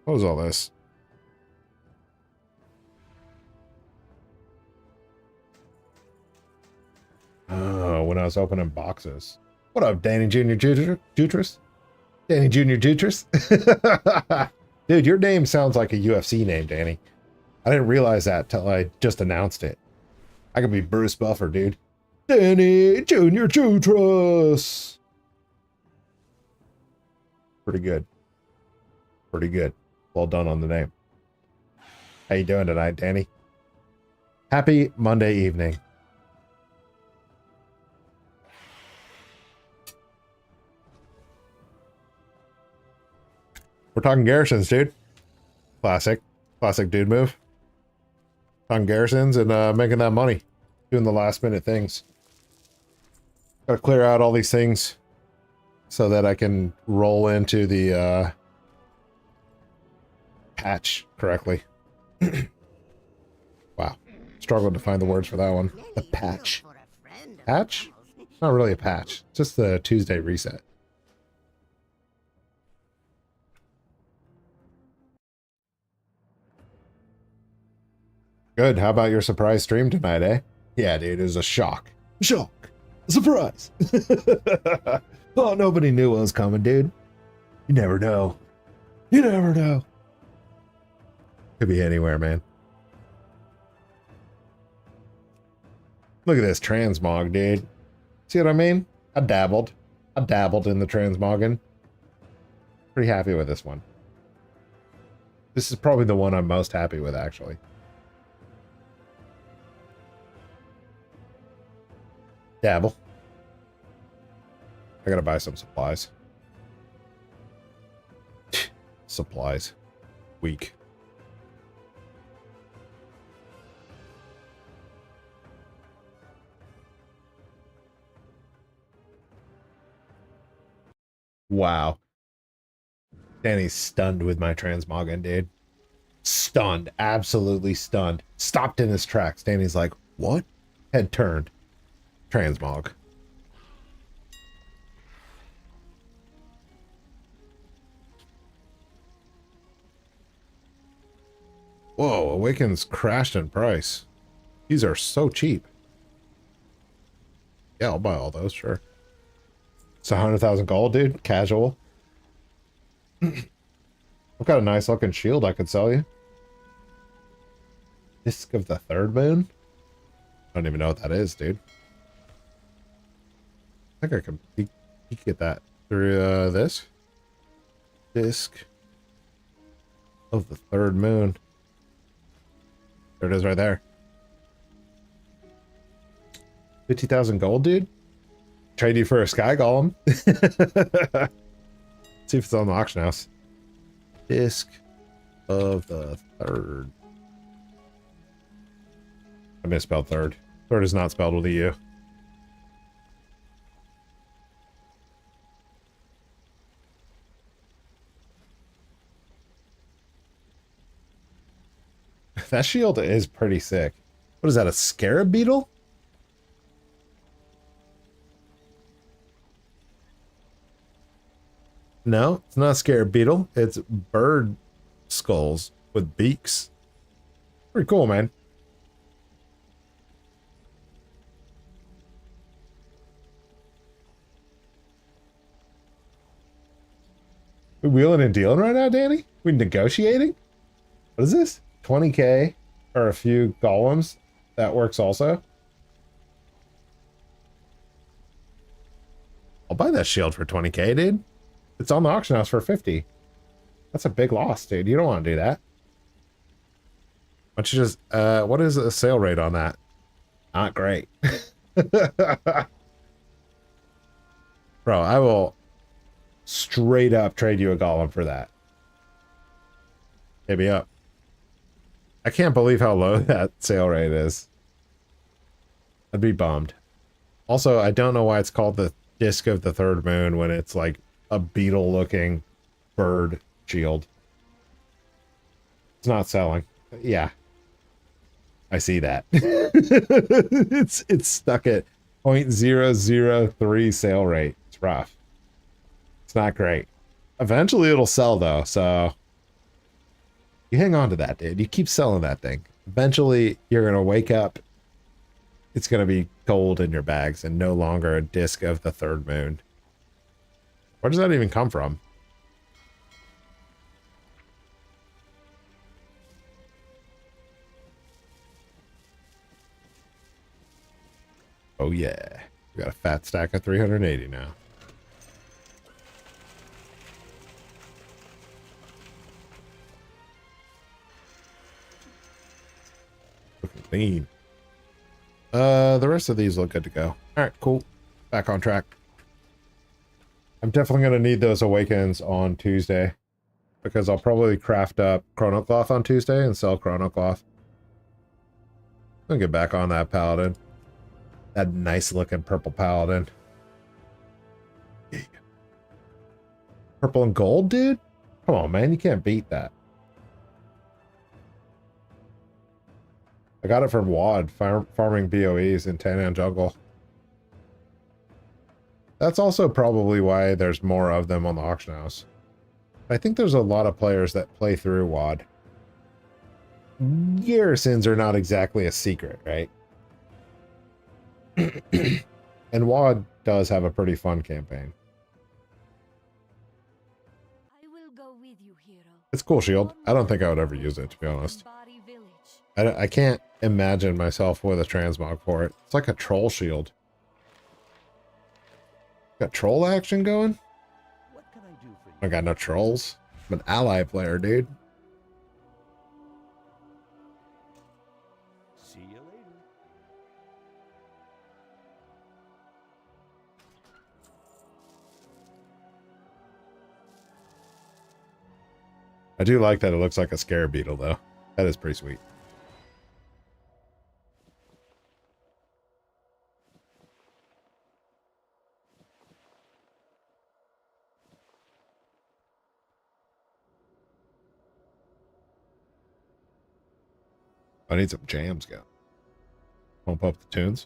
What was all this? Oh, when I was opening boxes. What up, Danny Jr. Jutris? Danny Jr. Jutris? Dude, your name sounds like a UFC name, Danny. I didn't realize that till I just announced it. I could be Bruce Buffer, dude. Danny Jr. Jutris. Pretty good. Pretty good. Well done on the name. How you doing tonight, Danny? Happy Monday evening. We're talking garrisons, dude. Classic. Classic dude move. Talking garrisons and making that money. Doing the last minute things. Gotta clear out all these things so that I can roll into the patch correctly. Wow. Struggled to find the words for that one. The patch. Patch? Not really a patch. It's just the Tuesday reset. Good. How about your surprise stream tonight, eh? Yeah, dude, it was a shock. Shock. A surprise. Oh, nobody knew what was coming, dude. You never know. You never know. Could be anywhere, man. Look at this transmog, dude. See what I mean? I dabbled in the transmogging. Pretty happy with this one. This is probably the one I'm most happy with, actually. Dabble. I gotta buy some supplies. Supplies. Weak. Wow. Danny's stunned with my transmogging, dude. Stunned. Absolutely stunned. Stopped in his tracks. Danny's like, what? Head turned. Transmog. Whoa, Awakens crashed in price. These are so cheap. Yeah, I'll buy all those, sure. It's 100,000 gold, dude. Casual. I've got a nice looking shield I could sell you. Disc of the Third Moon? I don't even know what that is, dude. I think I can you can get that through this. Disc of the Third Moon. There it is right there. 50,000 gold, dude? Trade you for a sky golem. See if it's on the auction house. Disc of the Third. I misspelled third. Third is not spelled with a U. That shield is pretty sick. What is that, a scarab beetle? No, it's not a scarab beetle. It's bird skulls with beaks. Pretty cool, man. We wheeling and dealing right now, Danny? We negotiating? What is this? 20k or a few golems? That works also. I'll buy that shield for 20k, dude. It's on the auction house for 50. That's a big loss, dude. You don't want to do that. Why don't you just, what is the sale rate on that? Not great. Bro, I will straight up trade you a golem for that. Hit me up. I can't believe how low that sale rate is. I'd be bummed. Also, I don't know why it's called the Disc of the Third Moon when it's like a beetle-looking bird shield. It's not selling. Yeah. I see that. It's stuck at 0.003 sale rate. It's rough. It's not great. Eventually it'll sell though, so you hang on to that, dude. You keep selling that thing. Eventually you're gonna wake up. It's gonna be gold in your bags and no longer a disc of the third moon. Where does that even come from? Oh yeah. We got a fat stack of 380 now. Looking clean. The rest of these look good to go. Alright, cool. Back on track. I'm definitely going to need those awakens on Tuesday. Because I'll probably craft up Chrono Cloth on Tuesday and sell Chrono Cloth. I'm going to get back on that Paladin. That nice looking purple Paladin. Yeah. Purple and gold, dude? Come on, man. You can't beat that. I got it from WAD, farming BOEs in Tannan Jungle. That's also probably why there's more of them on the auction house. I think there's a lot of players that play through WAD. Garrisons are not exactly a secret, right? And WAD does have a pretty fun campaign. I will go with you, hero. It's cool shield. I don't think I would ever use it, to be honest. I can't imagine myself with a transmog for it. It's like a troll shield. Got troll action going? What can I do for you? I got no trolls. I'm an ally player, dude. See you later. I do like that it looks like a scare beetle, though. That is pretty sweet. I need some jams going. Pump up the tunes.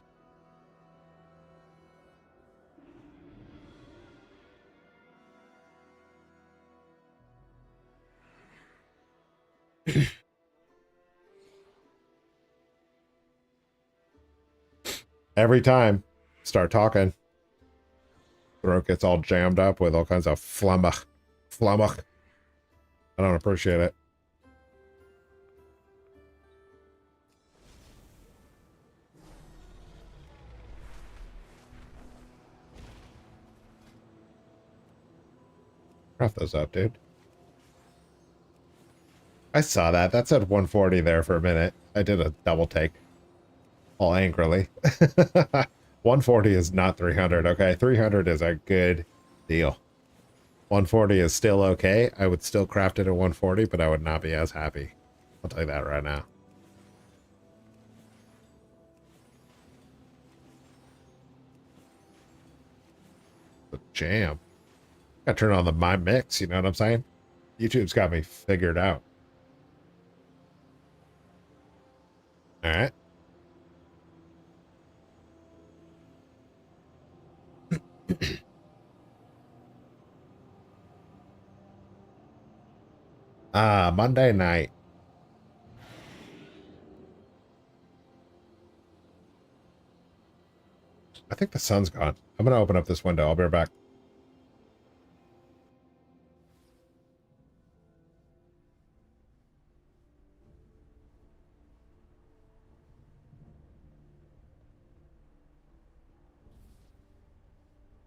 Every time, start talking. Throat gets all jammed up with all kinds of flummoch. Flummoch. I don't appreciate it. Craft those up, dude. I saw that. That said 140 there for a minute. I did a double take. All angrily. 140 is not 300, okay? 300 is a good deal. 140 is still okay. I would still craft it at 140, but I would not be as happy. I'll tell you that right now. The jam. Gotta turn on my mix, you know what I'm saying? YouTube's got me figured out. Alright. Monday night. I think the sun's gone. I'm gonna open up this window. I'll be right back.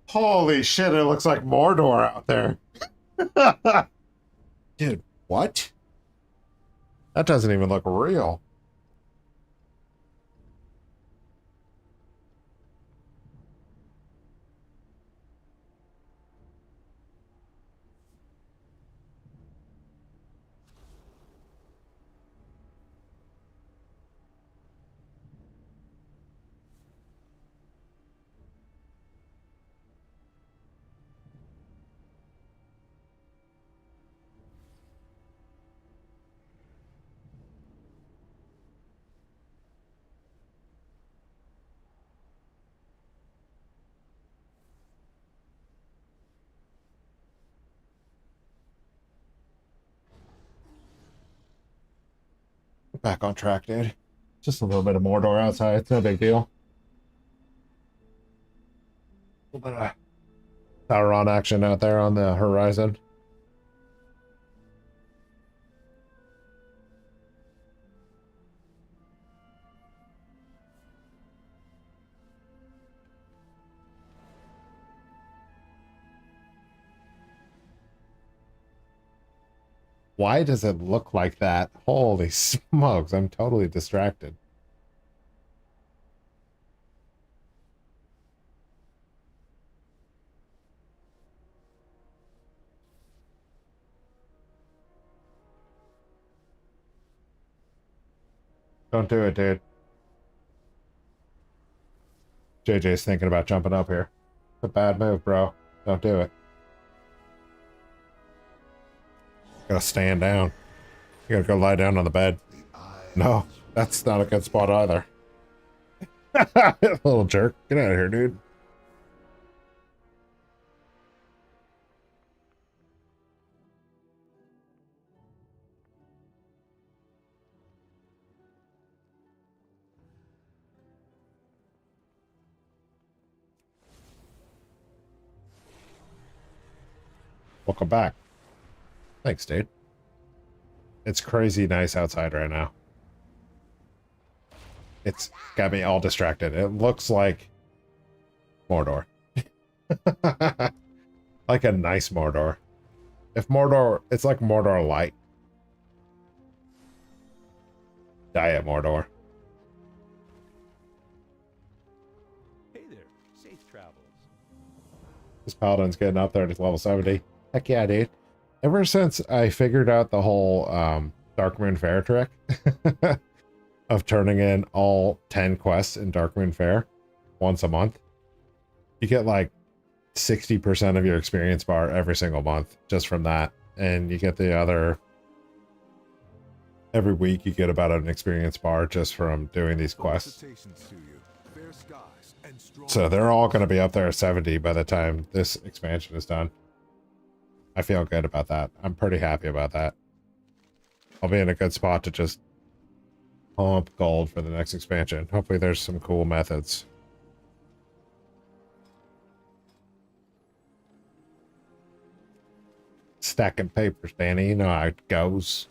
Holy shit, it looks like Mordor out there. Dude, what? That doesn't even look real. Back on track, dude. Just a little bit of Mordor outside. It's no big deal. A little bit of Sauron action out there on the horizon. Why does it look like that? Holy smokes, I'm totally distracted. Don't do it, dude. JJ's thinking about jumping up here. It's a bad move, bro. Don't do it. Gotta stand down. You gotta go lie down on the bed. No, that's not a good spot either. Little jerk. Get out of here, dude. Welcome back. Thanks, dude. It's crazy nice outside right now. It's got me all distracted. It looks like Mordor. Like a nice Mordor. If Mordor, it's like Mordor Light. Diet Mordor. Hey there. Safe travels. This paladin's getting up there to level 70. Heck yeah, dude. Ever since I figured out the whole Darkmoon Fair trick of turning in all 10 quests in Darkmoon Fair once a month, you get like 60% of your experience bar every single month just from that. And you get the other... Every week you get about an experience bar just from doing these quests. So they're all going to be up there at 70 by the time this expansion is done. I feel good about that. I'm pretty happy about that. I'll be in a good spot to just pump gold for the next expansion. Hopefully there's some cool methods. Stacking papers, Danny. You know how it goes.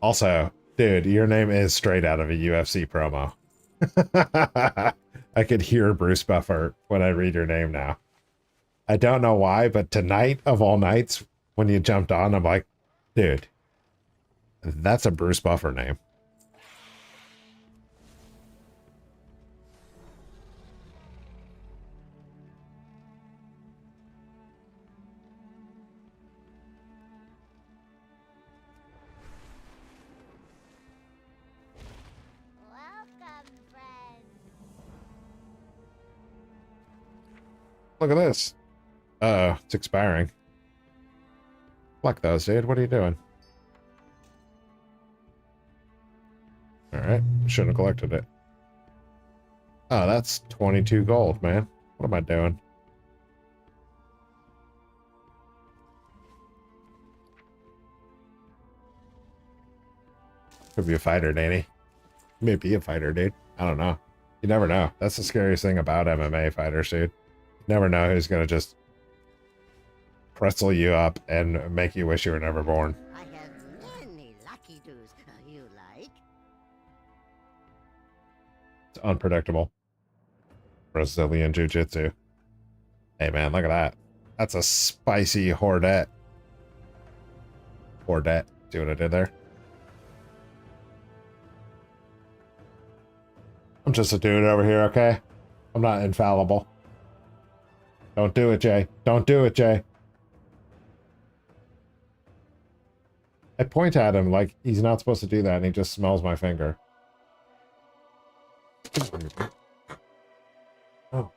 Also, dude, your name is straight out of a UFC promo. I could hear Bruce Buffer when I read your name now. I don't know why, but tonight of all nights, when you jumped on, I'm like, dude, that's a Bruce Buffer name. Welcome, friend. Look at this. It's expiring. Pluck those, dude. What are you doing? Alright. Shouldn't have collected it. Oh, that's 22 gold, man. What am I doing? Could be a fighter, Danny. Maybe a fighter, dude. I don't know. You never know. That's the scariest thing about MMA fighters, dude. You never know who's gonna just pretzel you up and make you wish you were never born. I have many lucky doos you like. It's unpredictable. Brazilian Jiu-Jitsu. Hey man, look at that. That's a spicy hordette. Hordette. See what I did there? I'm just a dude over here, okay? I'm not infallible. Don't do it, Jay. Don't do it, Jay. I point at him like he's not supposed to do that, and he just smells my finger. Oh.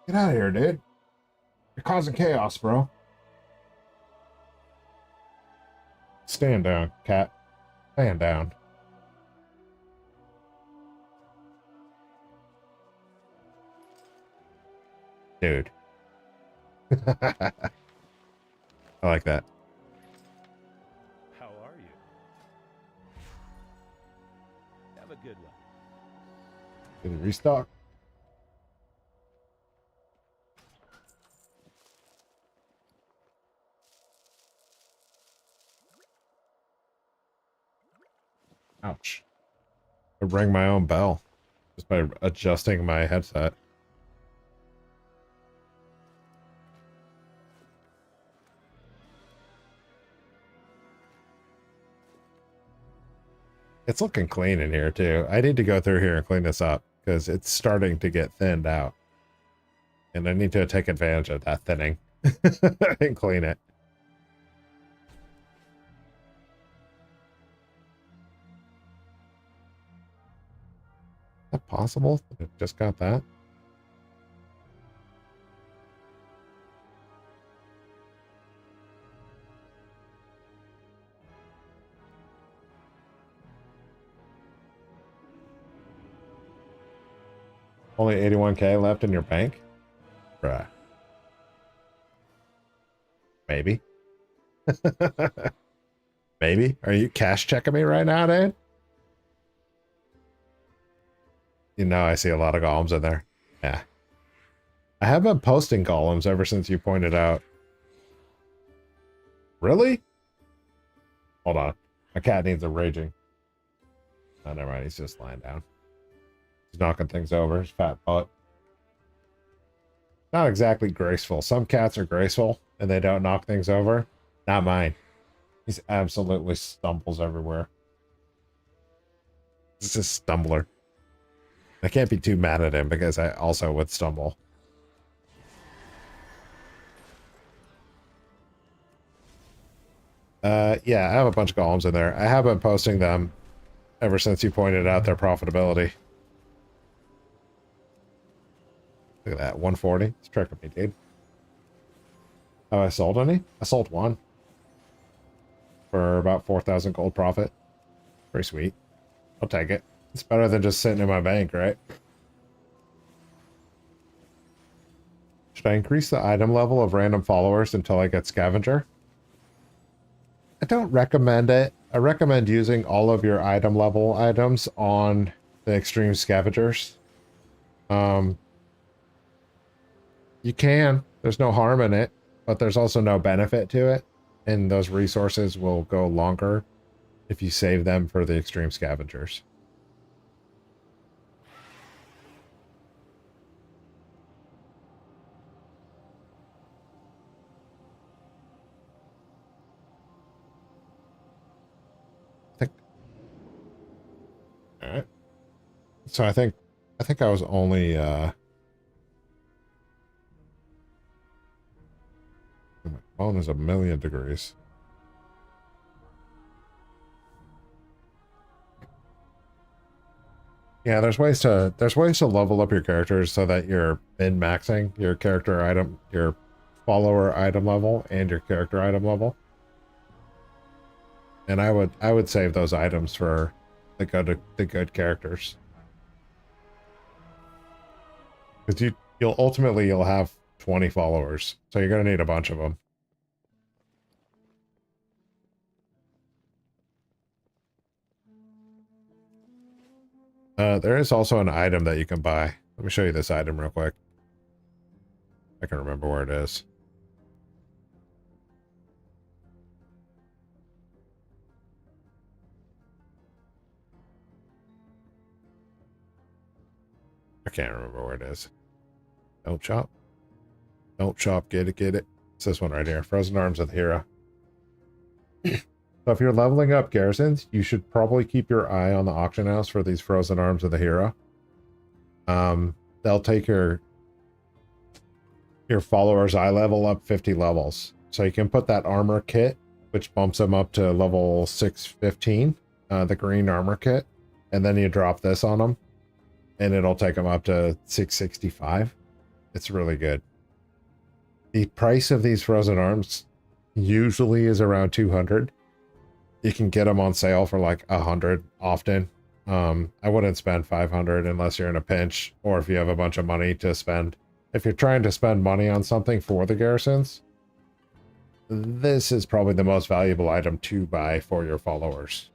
Get out of here, dude. You're causing chaos, bro. Stand down, cat. Stand down. Dude. I like that. How are you? Have a good one. Did it restock? Ouch. I rang my own bell just by adjusting my headset. It's looking clean in here too. I need to go through here and clean this up because it's starting to get thinned out. And I need to take advantage of that thinning and clean it. Is that possible? I just got that. Only 81K left in your bank? Bruh. Maybe. Maybe? Are you cash checking me right now, dude? You know I see a lot of golems in there. Yeah. I have been posting golems ever since you pointed out. Really? Hold on. My cat needs a raging. Oh, never mind. He's just lying down. He's knocking things over. His fat butt. Not exactly graceful. Some cats are graceful and they don't knock things over. Not mine. He's absolutely stumbles everywhere. He's a stumbler. I can't be too mad at him because I also would stumble. Yeah, I have a bunch of golems in there. I have been posting them ever since you pointed out their profitability. Look at that, 140. It's tricking me, dude. Oh, I sold any? I sold one. For about 4,000 gold profit. Pretty sweet. I'll take it. It's better than just sitting in my bank, right? Should I increase the item level of random followers until I get scavenger? I don't recommend it. I recommend using all of your item level items on the extreme scavengers. You can. There's no harm in it, but there's also no benefit to it. And those resources will go longer if you save them for the extreme scavengers. All right. So I think I was only my phone is 1,000,000 degrees. Yeah, there's ways to level up your characters so that you're min-maxing your character item, your follower item level, and your character item level. And I would save those items for the good characters. Because you'll have 20 followers, so you're gonna need a bunch of them. There is also an item that you can buy. Let me show you this item real quick. I can remember where it is. I can't remember where it is. Don't chop. Don't chop. Get it, get it. It's this one right here. Frozen Arms of the Hero. So if you're leveling up garrisons, you should probably keep your eye on the auction house for these Frozen Arms of the Hero. They'll take your followers' eye level up 50 levels. So you can put that armor kit, which bumps them up to level 615, the green armor kit, and then you drop this on them, and it'll take them up to 665. It's really good. The price of these Frozen Arms usually is around 200. You can get them on sale for like 100 often. I wouldn't spend 500 unless you're in a pinch or if you have a bunch of money to spend. If you're trying to spend money on something for the garrisons, this is probably the most valuable item to buy for your followers.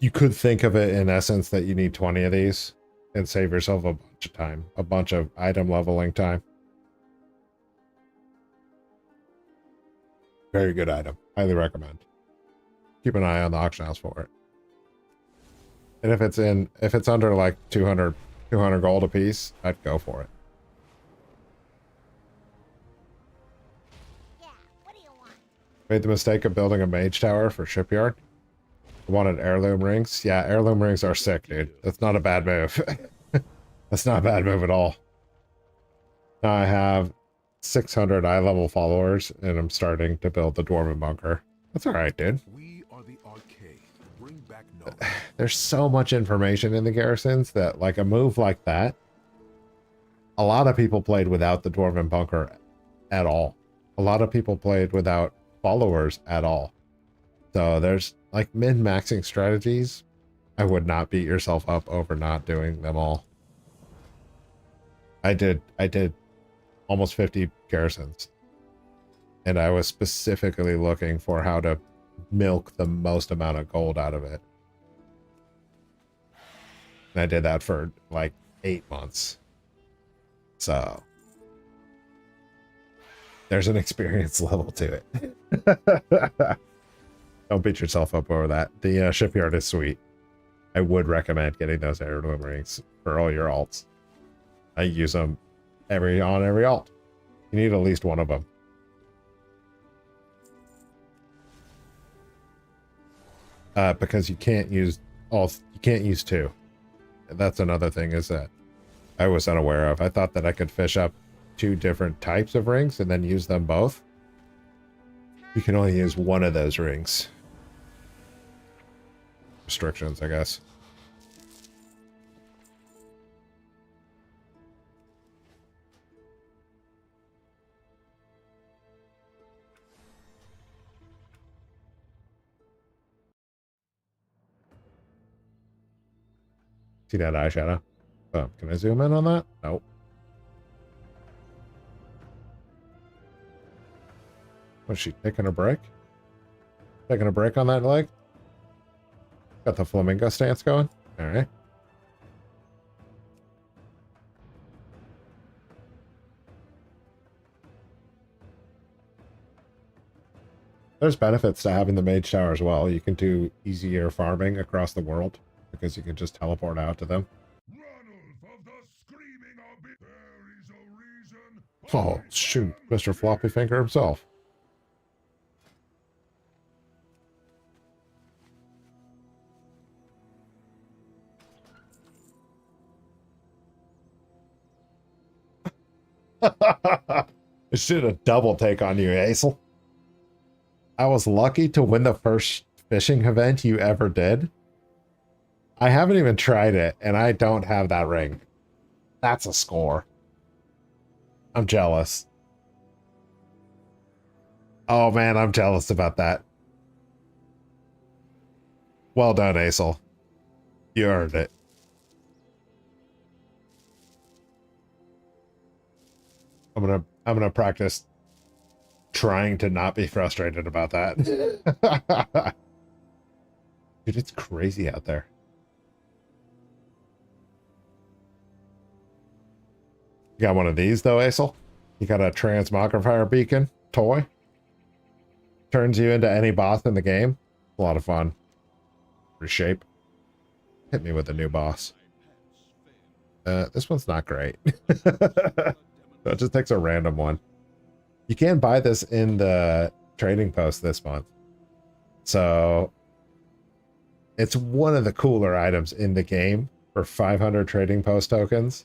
You could think of it in essence that you need 20 of these and save yourself a bunch of time, a bunch of item leveling time. Very good item. Highly recommend. Keep an eye on the auction house for it. And if it's under like 200 gold a piece, I'd go for it. Yeah, what do you want? Made the mistake of building a mage tower for shipyard. Wanted heirloom rings. Yeah, heirloom rings are sick, dude. That's not a bad move. That's not a bad move at all. Now I have 600 eye level followers, and I'm starting to build the dwarven bunker. That's all right, dude. We are the arcade. Bring back knowledge. There's so much information in the garrisons that, like, a move like that, a lot of people played without the dwarven bunker at all. A lot of people played without followers at all. So there's like min-maxing strategies. I would not beat yourself up over not doing them all. I did almost 50 garrisons, and I was specifically looking for how to milk the most amount of gold out of it. And I did that for like 8 months. So there's an experience level to it. Don't beat yourself up over that. The shipyard is sweet. I would recommend getting those heirloom rings for all your alts. I use them on every alt. You need at least one of them. Because you can't use two. That's another thing is that I was unaware of. I thought that I could fish up 2 different types of rings and then use them both. You can only use one of those rings. Restrictions, I guess. See that eyeshadow? Oh, can I zoom in on that? Nope. Was she taking a break? Taking a break on that leg? Got the flamingo stance going? Alright. There's benefits to having the mage tower as well. You can do easier farming across the world because you can just teleport out to them. Oh, shoot. Mr. Floppy Finger himself. I should have double take on you, Aesel. I was lucky to win the first fishing event you ever did. I haven't even tried it, and I don't have that ring. That's a score. I'm jealous. Oh man, I'm jealous about that. Well done, Aesel. You earned it. I'm gonna practice trying to not be frustrated about that. Dude, it's crazy out there. You got one of these though, Aesel? You got a transmogrifier beacon toy? Turns you into any boss in the game. A lot of fun. Reshape. Hit me with a new boss. This one's not great. So it just takes a random one. You can buy this in the trading post this month. So it's one of the cooler items in the game for 500 trading post tokens.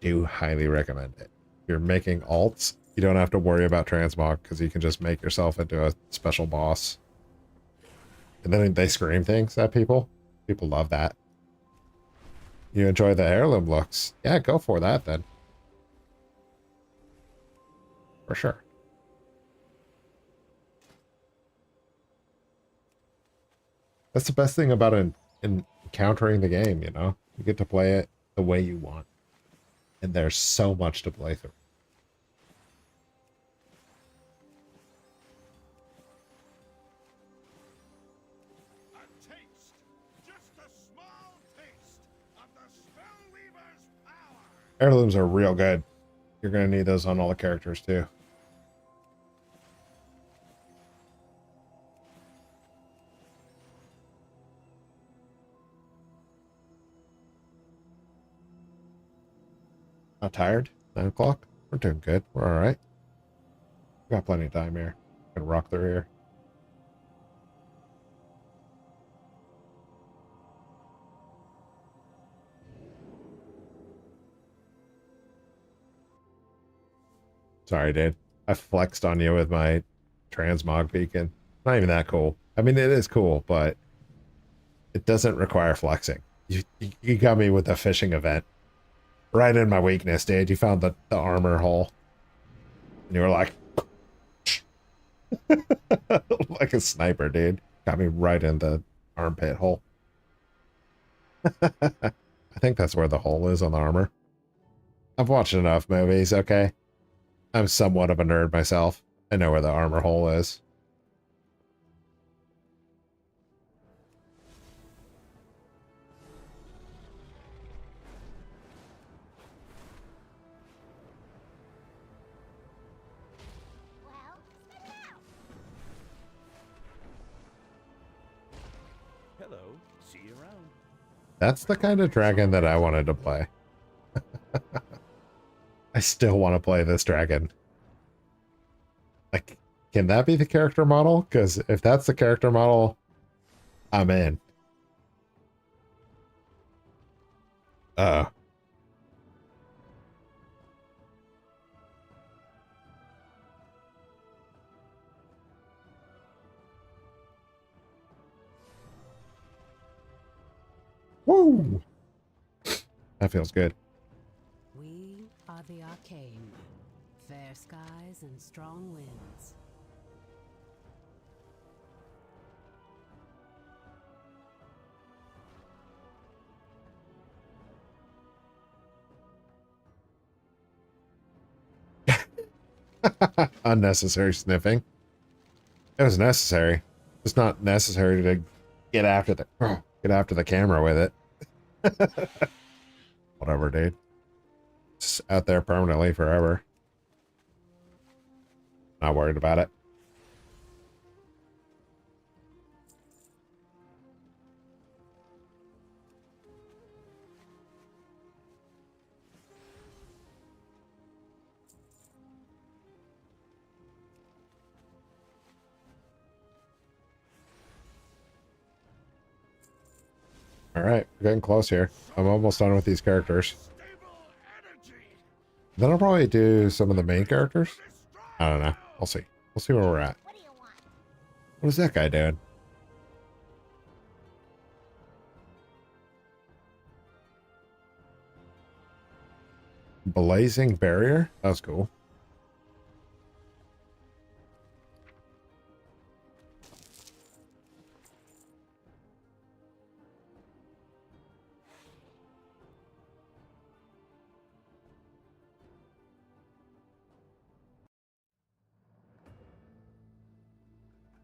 Do highly recommend it. If you're making alts, you don't have to worry about transmog because you can just make yourself into a special boss. And then they scream things at people. People love that. You enjoy the heirloom looks. Yeah, go for that then. For sure. That's the best thing about encountering the game, you know? You get to play it the way you want. And there's so much to play through. Heirlooms are real good. You're going to need those on all the characters too. Not tired? 9 o'clock? We're doing good. We're all right. We got plenty of time here. Gonna rock through here. Sorry, dude. I flexed on you with my transmog beacon. Not even that cool. I mean, it is cool, but it doesn't require flexing. You got me with the fishing event. Right in my weakness, dude. You found the armor hole. And you were like... like a sniper, dude. Got me right in the armpit hole. I think that's where the hole is on the armor. I've watched enough movies, okay? I'm somewhat of a nerd myself. I know where the armor hole is. Well, spit it out. Hello. See you around. That's the kind of dragon that I wanted to play. I still want to play this dragon. Like, can that be the character model? Because if that's the character model, I'm in. Woo! That feels good. We are the arcane. Fair skies and strong winds. Unnecessary sniffing. It was necessary. It's not necessary to get after the camera with it. Whatever, dude. It's out there permanently forever. Not worried about it. All right, we're getting close here. I'm almost done with these characters. Then I'll probably do some of the main characters. I don't know. We'll see. We'll see where we're at. What do you want? What is that guy doing? Blazing barrier? That was cool.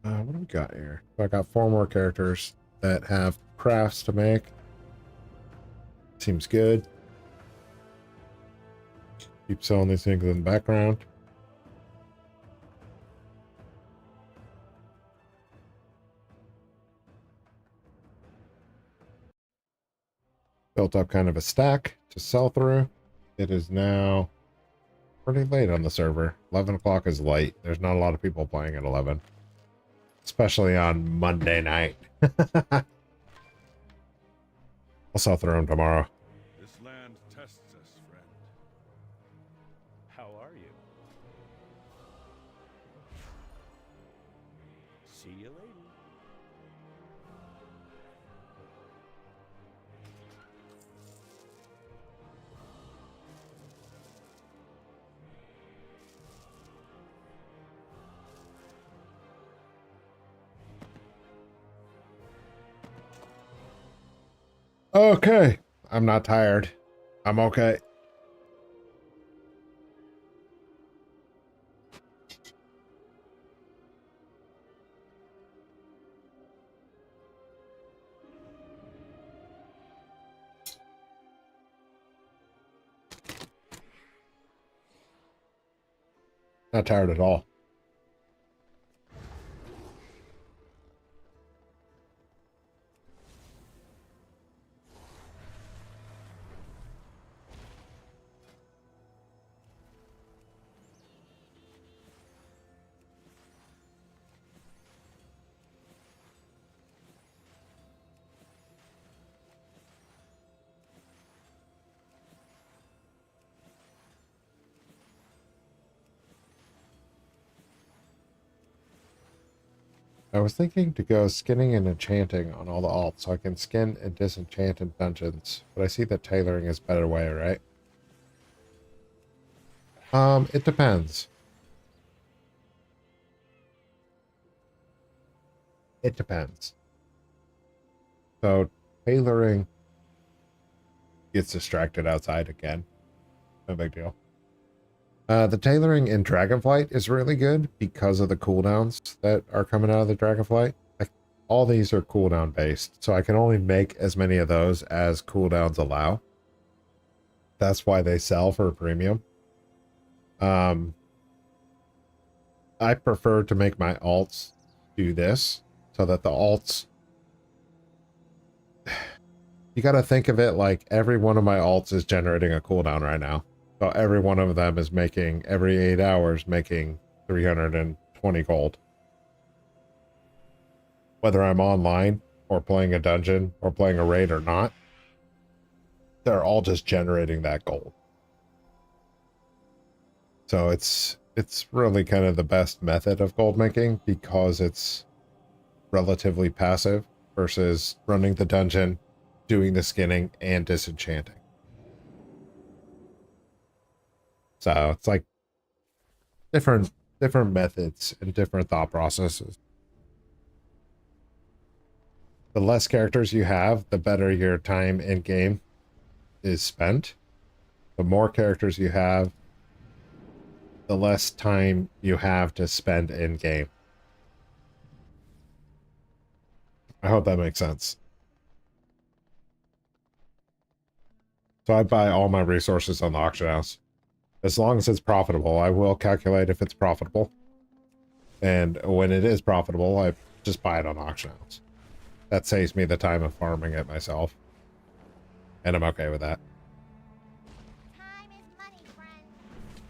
What do we got here? So I got 4 more characters that have crafts to make. Seems good. Keep selling these things in the background. Built up kind of a stack to sell through. It is now pretty late on the server. 11 o'clock is late. There's not a lot of people playing at 11. Especially on Monday night. I'll sell through them tomorrow. This land tests us, friend. How are you? See you later. Okay. I'm not tired. I'm okay. Not tired at all. I was thinking to go skinning and enchanting on all the alts so I can skin and disenchant in dungeons, but I see that tailoring is a better way, right? It depends. It depends. So tailoring gets distracted outside again. No big deal. The tailoring in Dragonflight is really good because of the cooldowns that are coming out of the Dragonflight. Like, all these are cooldown based, so I can only make as many of those as cooldowns allow. That's why they sell for a premium. I prefer to make my alts do this so that the alts, you got to think of it like every one of my alts is generating a cooldown right now. So every one of them is making, every 8 hours, making 320 gold. Whether I'm online or playing a dungeon or playing a raid or not, they're all just generating that gold. So it's really kind of the best method of gold making because it's relatively passive versus running the dungeon, doing the skinning, and disenchanting. So it's like different methods and different thought processes. The less characters you have, the better your time in game is spent. The more characters you have, the less time you have to spend in game. I hope that makes sense. So I buy all my resources on the auction house. As long as it's profitable, I will calculate if it's profitable. And when it is profitable, I just buy it on auction house. That saves me the time of farming it myself. And I'm okay with that. Time is money, friend.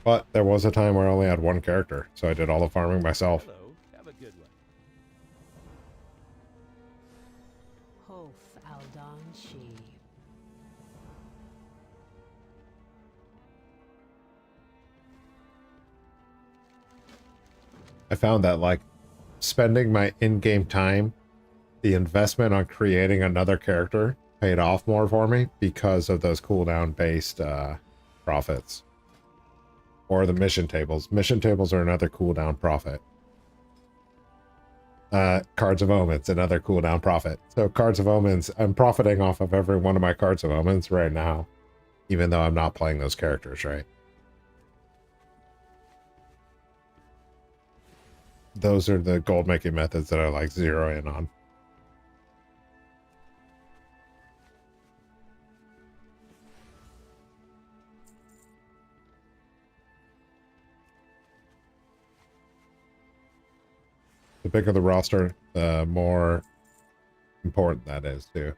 But there was a time where I only had one character, so I did all the farming myself. Hello. Have a good one. Hof Aldon She. I found that, like, spending my in-game time, the investment on creating another character paid off more for me because of those cooldown-based profits. Or the mission tables. Mission tables are another cooldown profit. Cards of Omens, another cooldown profit. So Cards of Omens, I'm profiting off of every one of my Cards of Omens right now, even though I'm not playing those characters, right? Those are the gold making methods that I like zero in on. The bigger the roster, the more important that is too.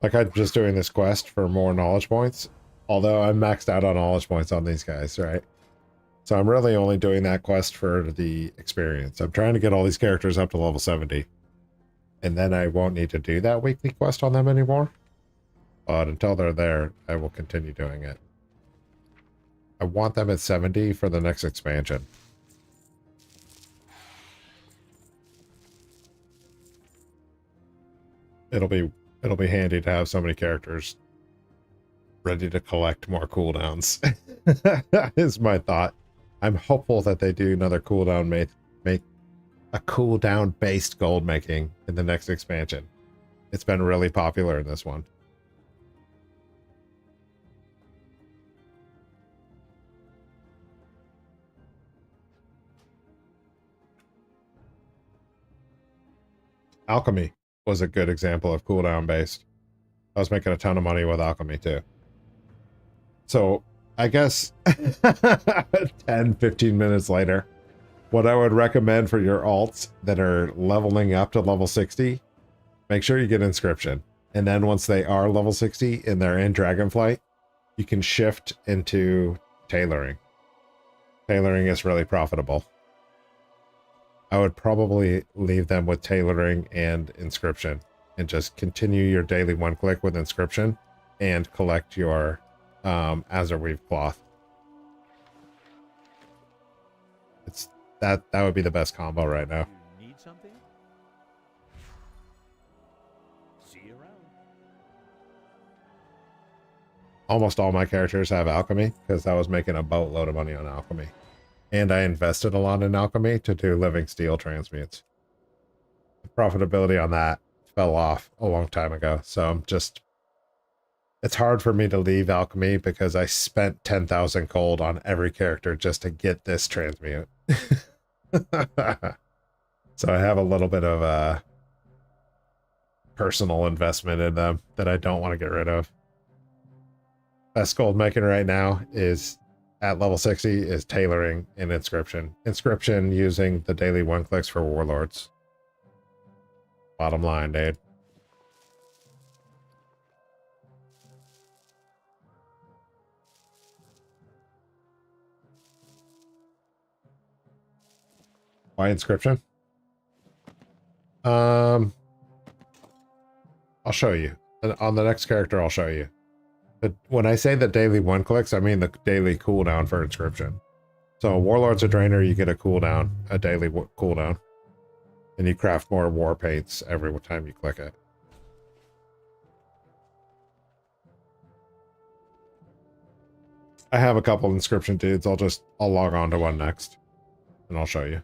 Like, I'm just doing this quest for more knowledge points, although I'm maxed out on knowledge points on these guys, right? So I'm really only doing that quest for the experience. I'm trying to get all these characters up to level 70. And then I won't need to do that weekly quest on them anymore. But until they're there, I will continue doing it. I want them at 70 for the next expansion. It'll be handy to have so many characters ready to collect more cooldowns. Is my thought. I'm hopeful that they do another cooldown, make a cooldown based gold making in the next expansion. It's been really popular in this one. Alchemy was a good example of cooldown based. I was making a ton of money with alchemy too. So I guess 10, 15 minutes later, what I would recommend for your alts that are leveling up to level 60, make sure you get inscription. And then once they are level 60 and they're in Dragonflight, you can shift into tailoring. Tailoring is really profitable. I would probably leave them with tailoring and inscription and just continue your daily one click with inscription and collect your Azurweave cloth. It's that would be the best combo right now. You need something? See you around. Almost all my characters have alchemy because I was making a boatload of money on alchemy. And I invested a lot in alchemy to do living steel transmutes. The profitability on that fell off a long time ago. So I'm just, it's hard for me to leave alchemy because I spent 10,000 gold on every character just to get this transmute. So I have a little bit of a personal investment in them that I don't want to get rid of. Best gold making right now is at level 60 is tailoring and inscription. Inscription using the daily one clicks for warlords. Bottom line, dude. Why inscription? I'll show you. On the next character, I'll show you. But when I say the daily one clicks, I mean the daily cooldown for inscription. So Warlord's a Drainer, you get a cooldown, a daily cooldown. And you craft more war paints every time you click it. I have a couple inscription dudes. I'll log on to one next. And I'll show you.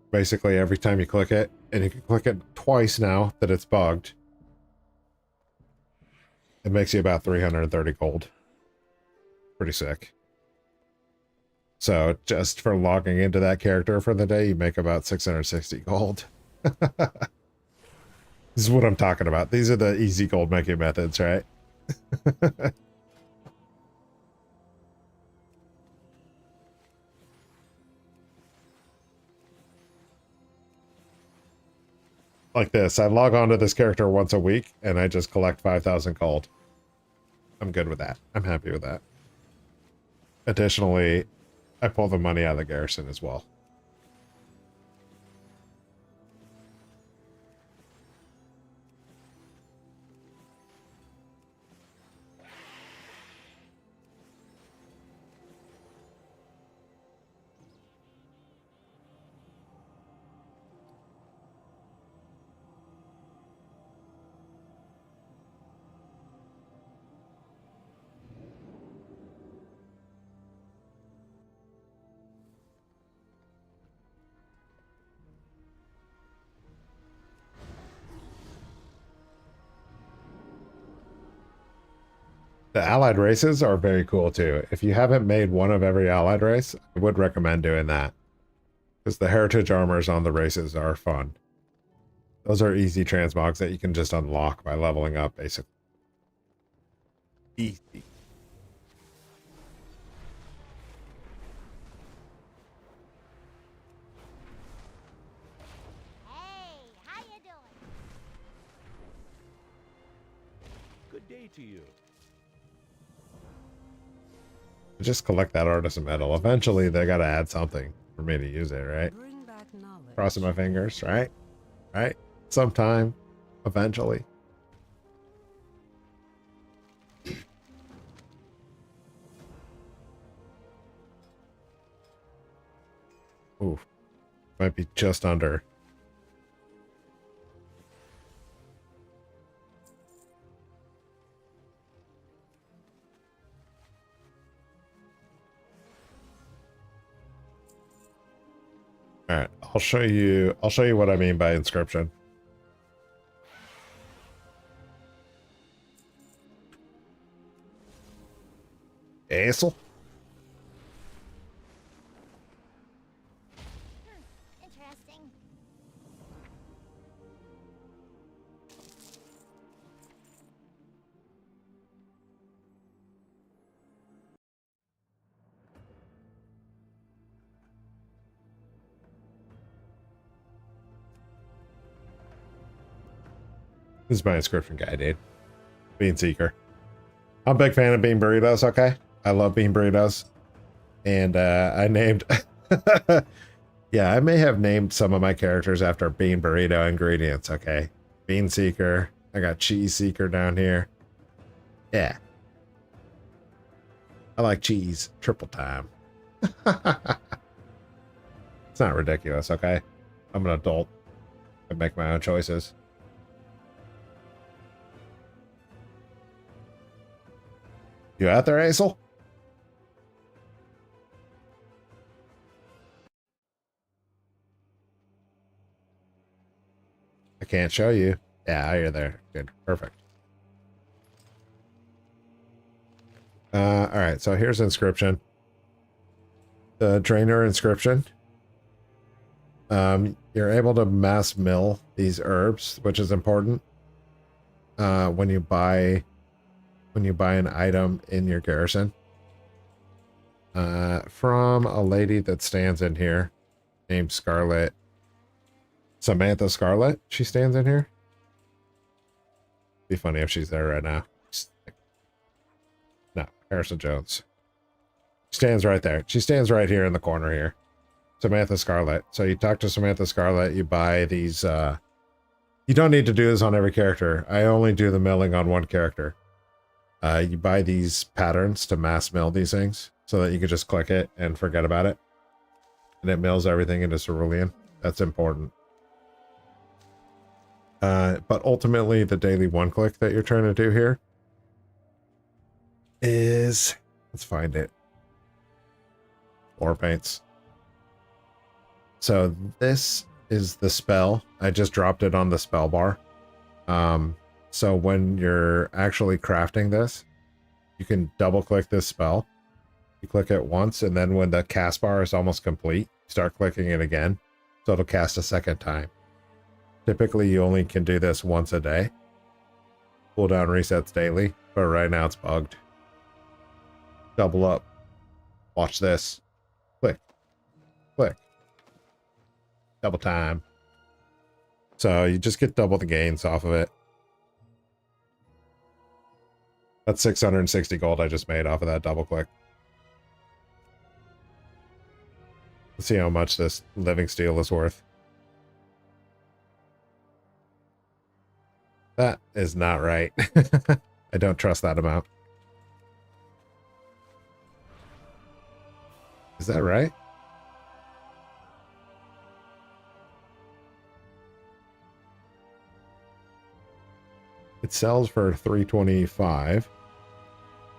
Basically, every time you click it, and you can click it twice now that it's bugged, it makes you about 330 gold. Pretty sick. So just for logging into that character for the day, you make about 660 gold. This is what I'm talking about. These are the easy gold making methods, right? Like this. I log on to this character once a week and I just collect 5,000 gold. I'm good with that. I'm happy with that. Additionally, I pull the money out of the garrison as well. The allied races are very cool too. If you haven't made one of every allied race, I would recommend doing that. Because the heritage armors on the races are fun. Those are easy transmogs that you can just unlock by leveling up, basically. Easy. Hey, how you doing? Good day to you. Just collect that artisan metal. Eventually, they gotta add something for me to use it, right? Bring back knowledge. Crossing my fingers, right? Right? Sometime. Eventually. Ooh. Might be just under. All right, I'll show you what I mean by inscription. Asshole. Interesting. This is my inscription guy, dude. Bean Seeker. I'm a big fan of bean burritos, okay? I love bean burritos. And I named... yeah, I may have named some of my characters after bean burrito ingredients, okay? Bean Seeker. I got Cheese Seeker down here. Yeah. I like cheese. Triple time. It's not ridiculous, okay? I'm an adult. I make my own choices. You out there, Aisel? I can't show you. Yeah, you're there. Good. Perfect. All right, so here's inscription. The drainer inscription. You're able to mass mill these herbs, which is important. When you buy an item in your garrison. From a lady that stands in here named Scarlet. Samantha Scarlet, she stands in here. Be funny if she's there right now. No, Harrison Jones. She stands right there. She stands right here in the corner here. Samantha Scarlet. So you talk to Samantha Scarlet, you buy these, you don't need to do this on every character. I only do the milling on one character. You buy these patterns to mass mill these things so that you can just click it and forget about it. And it mills everything into cerulean. That's important. But ultimately, the daily one click that you're trying to do here is, let's find it. War paints. So this is the spell. I just dropped it on the spell bar. So when you're actually crafting this, you can double click this spell. You click it once, and then when the cast bar is almost complete, start clicking it again. So it'll cast a second time. Typically, you only can do this once a day. Cooldown resets daily, but right now it's bugged. Double up. Watch this. Click. Click. Double time. So you just get double the gains off of it. That's 660 gold I just made off of that double click. Let's see how much this living steel is worth. That is not right. I don't trust that amount. Is that right? It sells for 325.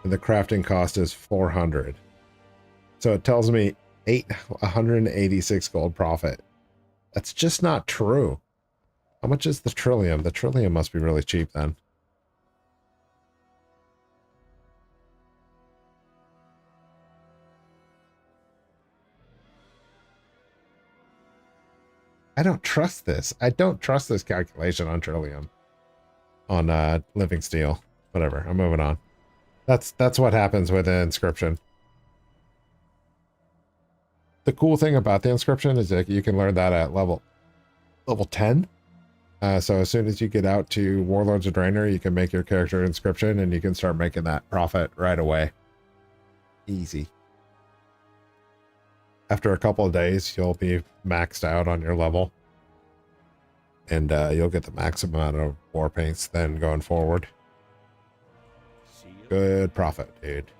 And the crafting cost is 400. So it tells me 186 gold profit. That's just not true. How much is the trillium? The trillium must be really cheap then. I don't trust this. I don't trust this calculation on trillium. On living steel. Whatever. I'm moving on. That's what happens with an inscription. The cool thing about the inscription is that you can learn that at level 10. So as soon as you get out to Warlords of Draenor, you can make your character inscription and you can start making that profit right away. Easy. After a couple of days, you'll be maxed out on your level. And you'll get the maximum amount of war paints then going forward. Good profit, dude.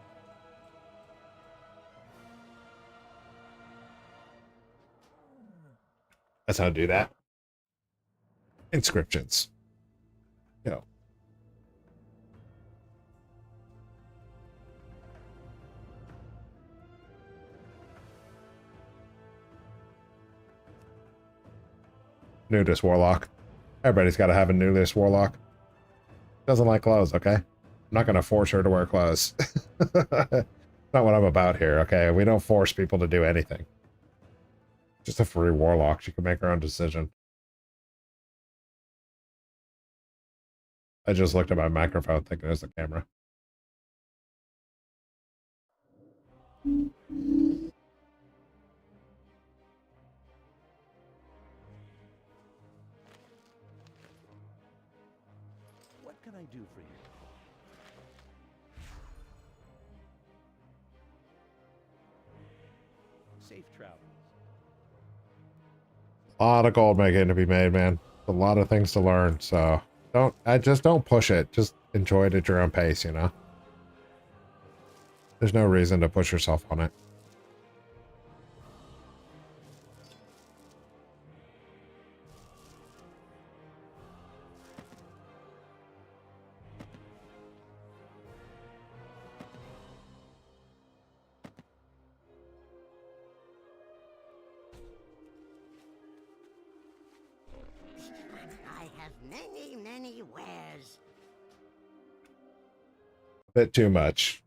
That's how to do that. Inscriptions. Go. Nudist Warlock. Everybody's got to have a nudist Warlock. Doesn't like clothes, okay? I'm not going to force her to wear clothes. Not what I'm about here, okay? We don't force people to do anything. Just a free Warlock. She can make her own decision. I just looked at my microphone thinking it was the camera. can I do for you? Safe travels. A lot of gold making to be made, man. A lot of things to learn, so don't push it. Just enjoy it at your own pace, you know? There's no reason to push yourself on it. I have many, many wares. A bit too much.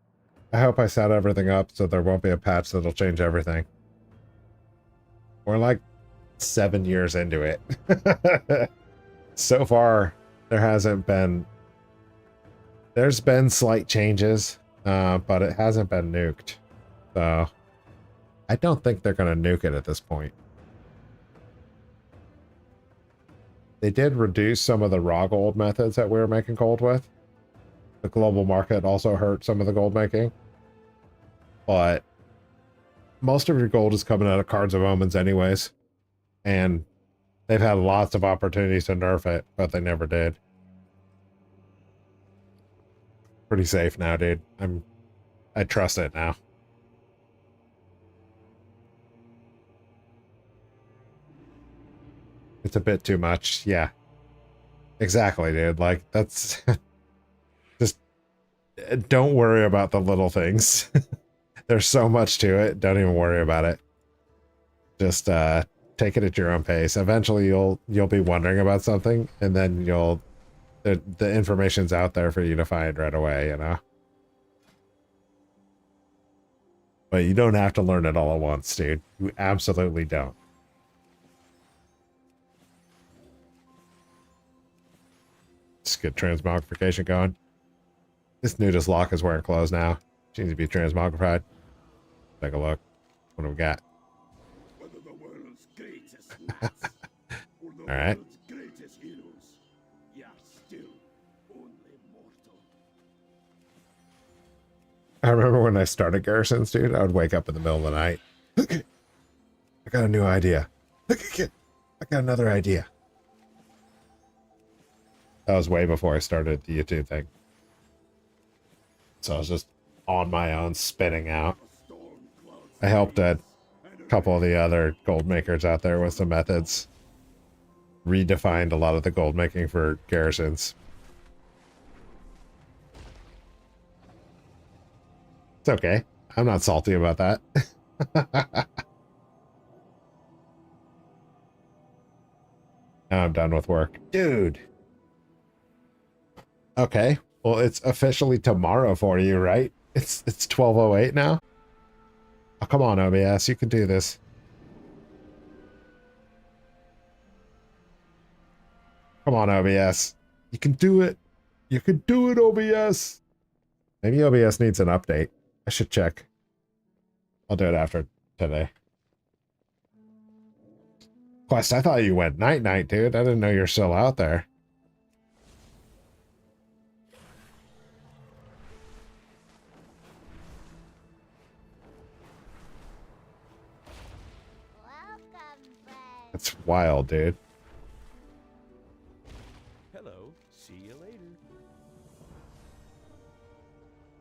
I hope I set everything up so there won't be a patch that'll change everything. We're like 7 years into it. So far, there's been slight changes, but it hasn't been nuked. So I don't think they're going to nuke it at this point. They did reduce some of the raw gold methods that we were making gold with. The global market also hurt some of the gold making. But most of your gold is coming out of Cards of Omens anyways. And they've had lots of opportunities to nerf it, but they never did. Pretty safe now, dude. I trust it now. It's a bit too much. Yeah. Exactly, dude. Like, that's... Just don't worry about the little things. There's so much to it. Don't even worry about it. Just take it at your own pace. Eventually you'll be wondering about something, and then the information's out there for you to find right away, you know? But you don't have to learn it all at once, dude. You absolutely don't. Just get transmogrification going. This nudist lock is wearing clothes now. She needs to be transmogrified. Take a look. What do we got? Whether the world's greatest heroes or the All right. world's greatest heroes, you are still only mortal. I remember when I started Garrisons, dude, I would wake up in the middle of the night. Look, I got a new idea. Look, I got another idea. That was way before I started the YouTube thing. So I was just on my own spinning out. I helped a couple of the other gold makers out there with some methods. Redefined a lot of the gold making for Garrisons. It's okay. I'm not salty about that. Now I'm done with work. Dude. Okay. Well, it's officially tomorrow for you, right? It's 12:08 now. Oh, come on, OBS. You can do this. Come on, OBS. You can do it. You can do it, OBS. Maybe OBS needs an update. I should check. I'll do it after today. Quest, I thought you went night-night, dude. I didn't know you're still out there. Welcome, friend. That's wild, dude. Hello. See you later.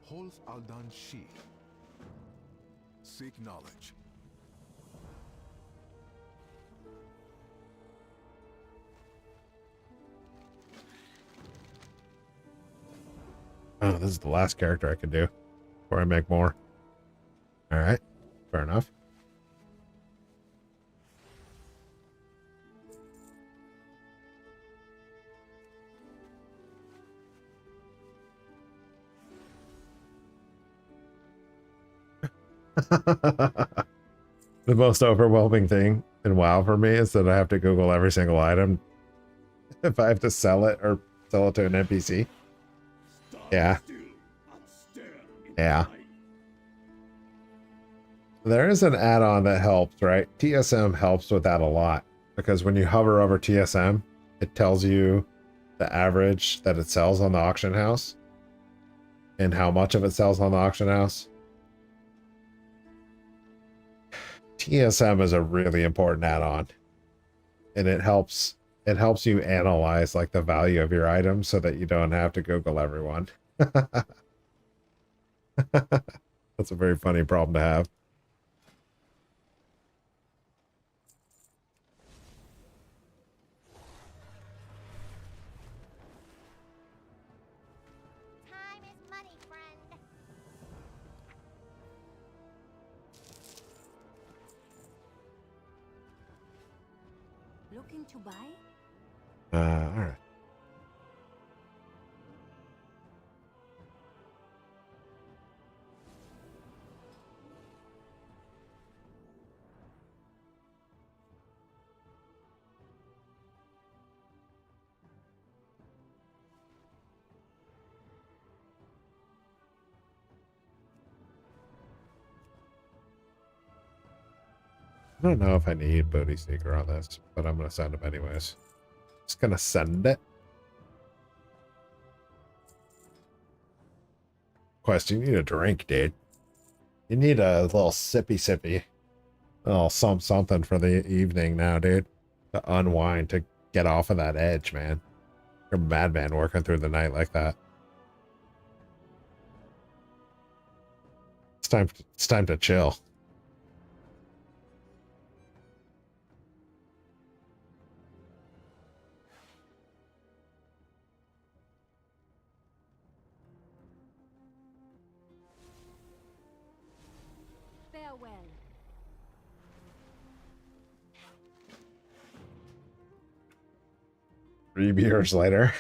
Holz Aldan Shi. Seek knowledge. Oh, this is the last character I can do before I make more. All right. Fair enough. The most overwhelming thing in WoW for me is that I have to Google every single item if I have to sell it or sell it to an NPC. Yeah. Yeah. There is an add-on that helps, right? TSM helps with that a lot because when you hover over TSM, it tells you the average that it sells on the auction house and how much of it sells on the auction house. TSM is a really important add-on, and it helps you analyze like the value of your items so that you don't have to Google everyone. That's a very funny problem to have. Time is money, friend. Looking to buy? All right. I don't know if I need Booty Seeker on this, but I'm going to send him anyways. Just going to send it. Quest, you need a drink, dude. You need a little sippy. A little something for the evening now, dude. To unwind, to get off of that edge, man. You're a madman working through the night like that. It's time to chill. Farewell. 3 beers later.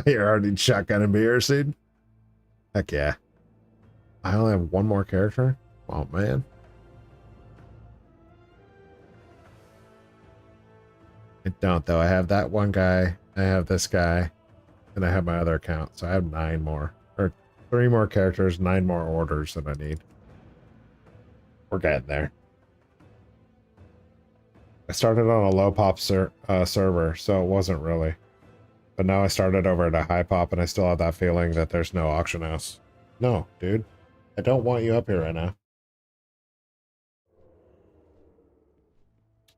You're already shotgunning beers, dude. Heck yeah. I only have one more character? Oh, man. I don't, though. I have that one guy. I have this guy. And I have my other account. So I have 9 more. Or 3 more characters, 9 more orders that I need. We're getting there. I started on a low pop server, so it wasn't really. But now I started over at a high pop, and I still have that feeling that there's no auction house. No, dude. I don't want you up here right now.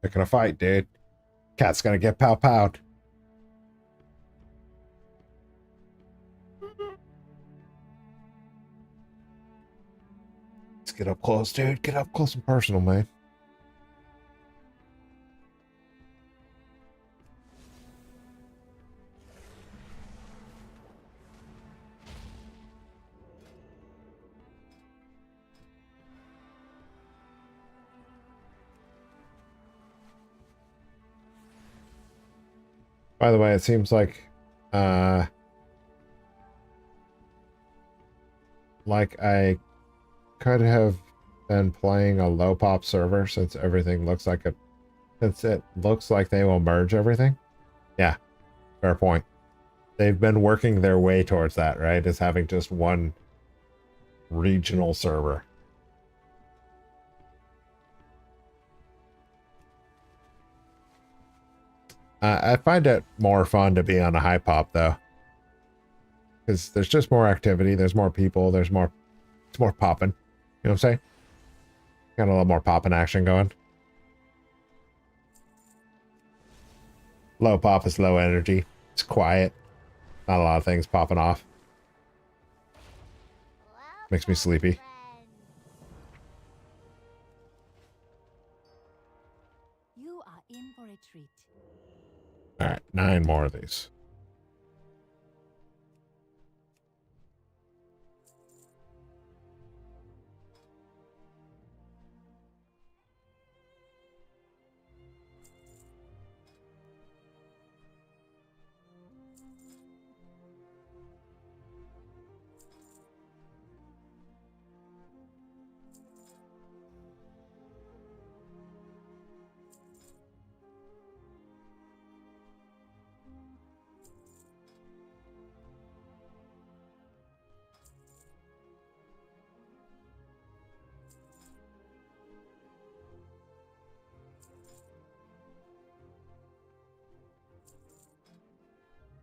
Picking a fight, dude. Cat's gonna get pow-powed. Let's get up close, dude. Get up close and personal, man. By the way, it seems like I could have been playing a low pop server since everything looks like since it looks like they will merge everything. Yeah, fair point. They've been working their way towards that, right? Is having just one regional server. I find it more fun to be on a high pop though, because there's just more activity. There's more people. It's more popping. You know what I'm saying? Got a little more popping action going. Low pop is low energy. It's quiet. Not a lot of things popping off. Makes me sleepy. Friend. You are in for a treat. All right, 9 more of these.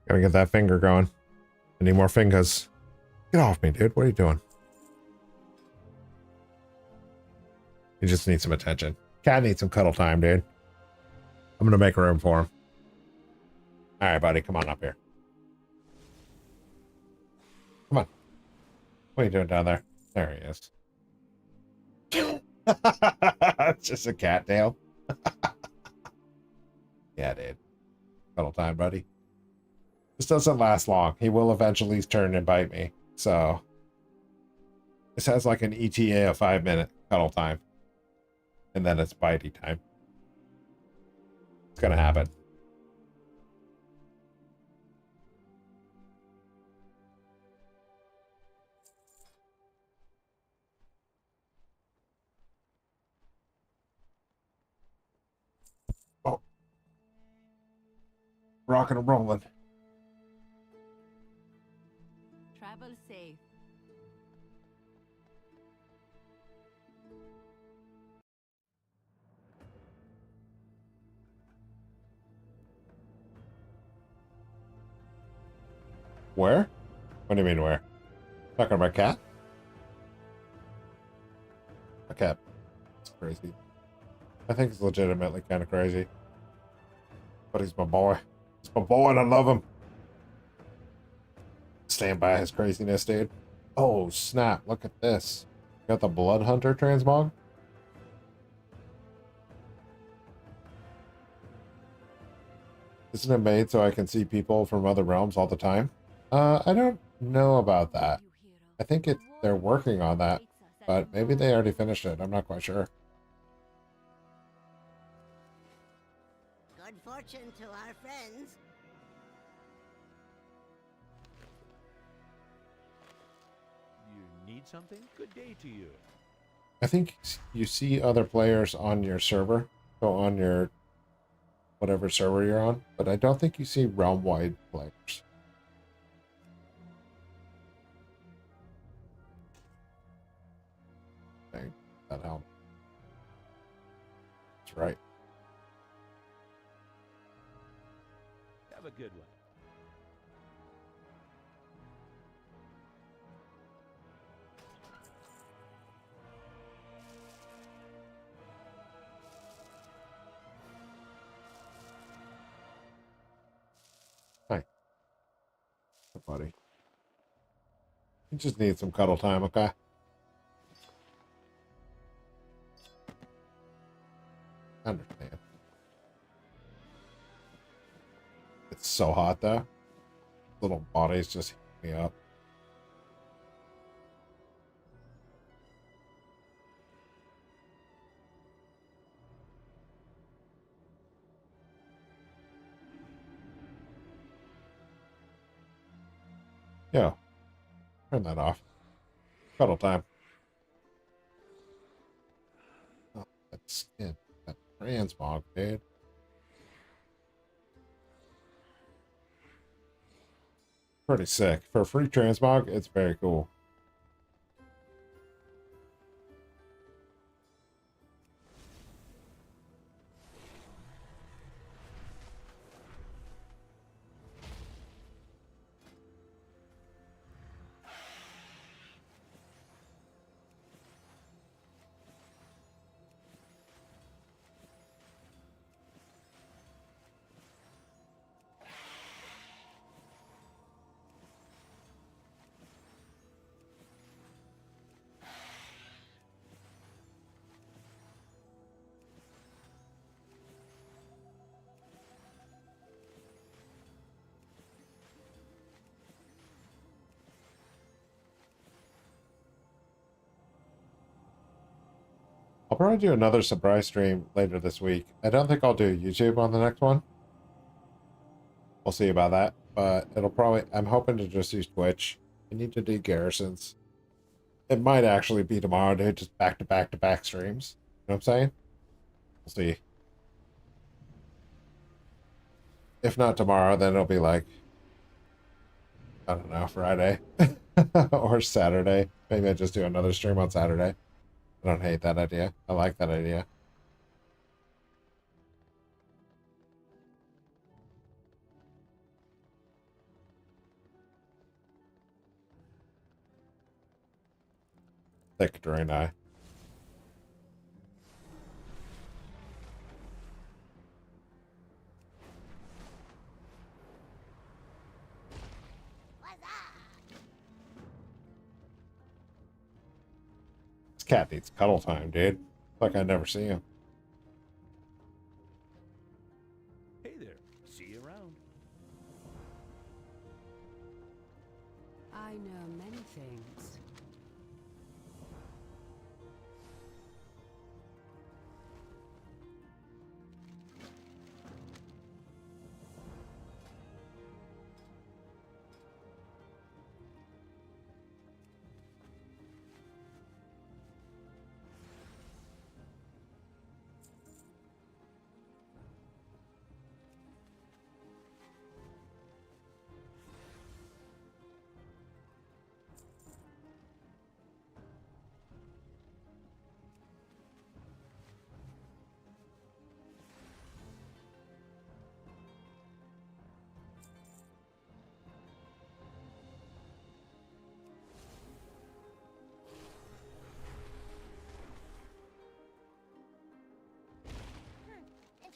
Gotta get that finger going. I need more fingers. Get off me, dude. What are you doing? You just need some attention. Cat needs some cuddle time, dude. I'm gonna make room for him. All right, buddy. Come on up here. Come on. What are you doing down there? There he is. It's just a cattail. Yeah, dude. Cuddle time, buddy. This doesn't last long. He will eventually turn and bite me. So this has like an ETA of 5-minute cuddle time. And then it's bitey time. It's gonna happen. Oh. Rocking and rolling. Travel safe. Where? What do you mean where? Talking about cat? A cat. It's crazy. I think it's legitimately kind of crazy. But he's my boy. He's my boy and I love him. Stand by his craziness, dude. Oh, snap. Look at this. Got the Blood Hunter transmog. Isn't it made so I can see people from other realms all the time? I don't know about that. I think they're working on that, but maybe they already finished it. I'm not quite sure. Good fortune to our friends. You need something? Good day to you. I think you see other players on your server, so on your whatever server you're on, but I don't think you see realm-wide players. Dang, that helped. That's right. Have a good one. Hi. Hey, buddy. You just need some cuddle time, okay? I understand. It's so hot, though. Little bodies just heat me up. Yeah. Turn that off. Cuddle time. Oh, that skin. That transmog, dude. Pretty sick. For a free transmog, it's very cool. I'll probably do another surprise stream later this week. I don't think I'll do YouTube on the next one. We'll see about that. But it'll probably... I'm hoping to just use Twitch. I need to do Garrisons. It might actually be tomorrow, dude. Just back-to-back-to-back streams. You know what I'm saying? We'll see. If not tomorrow, then it'll be like... I don't know, Friday. Or Saturday. Maybe I just do another stream on Saturday. I don't hate that idea. I like that idea. thick draenei. This cat needs cuddle time, dude. Like I never see him. Hey there. See you around. I know many things.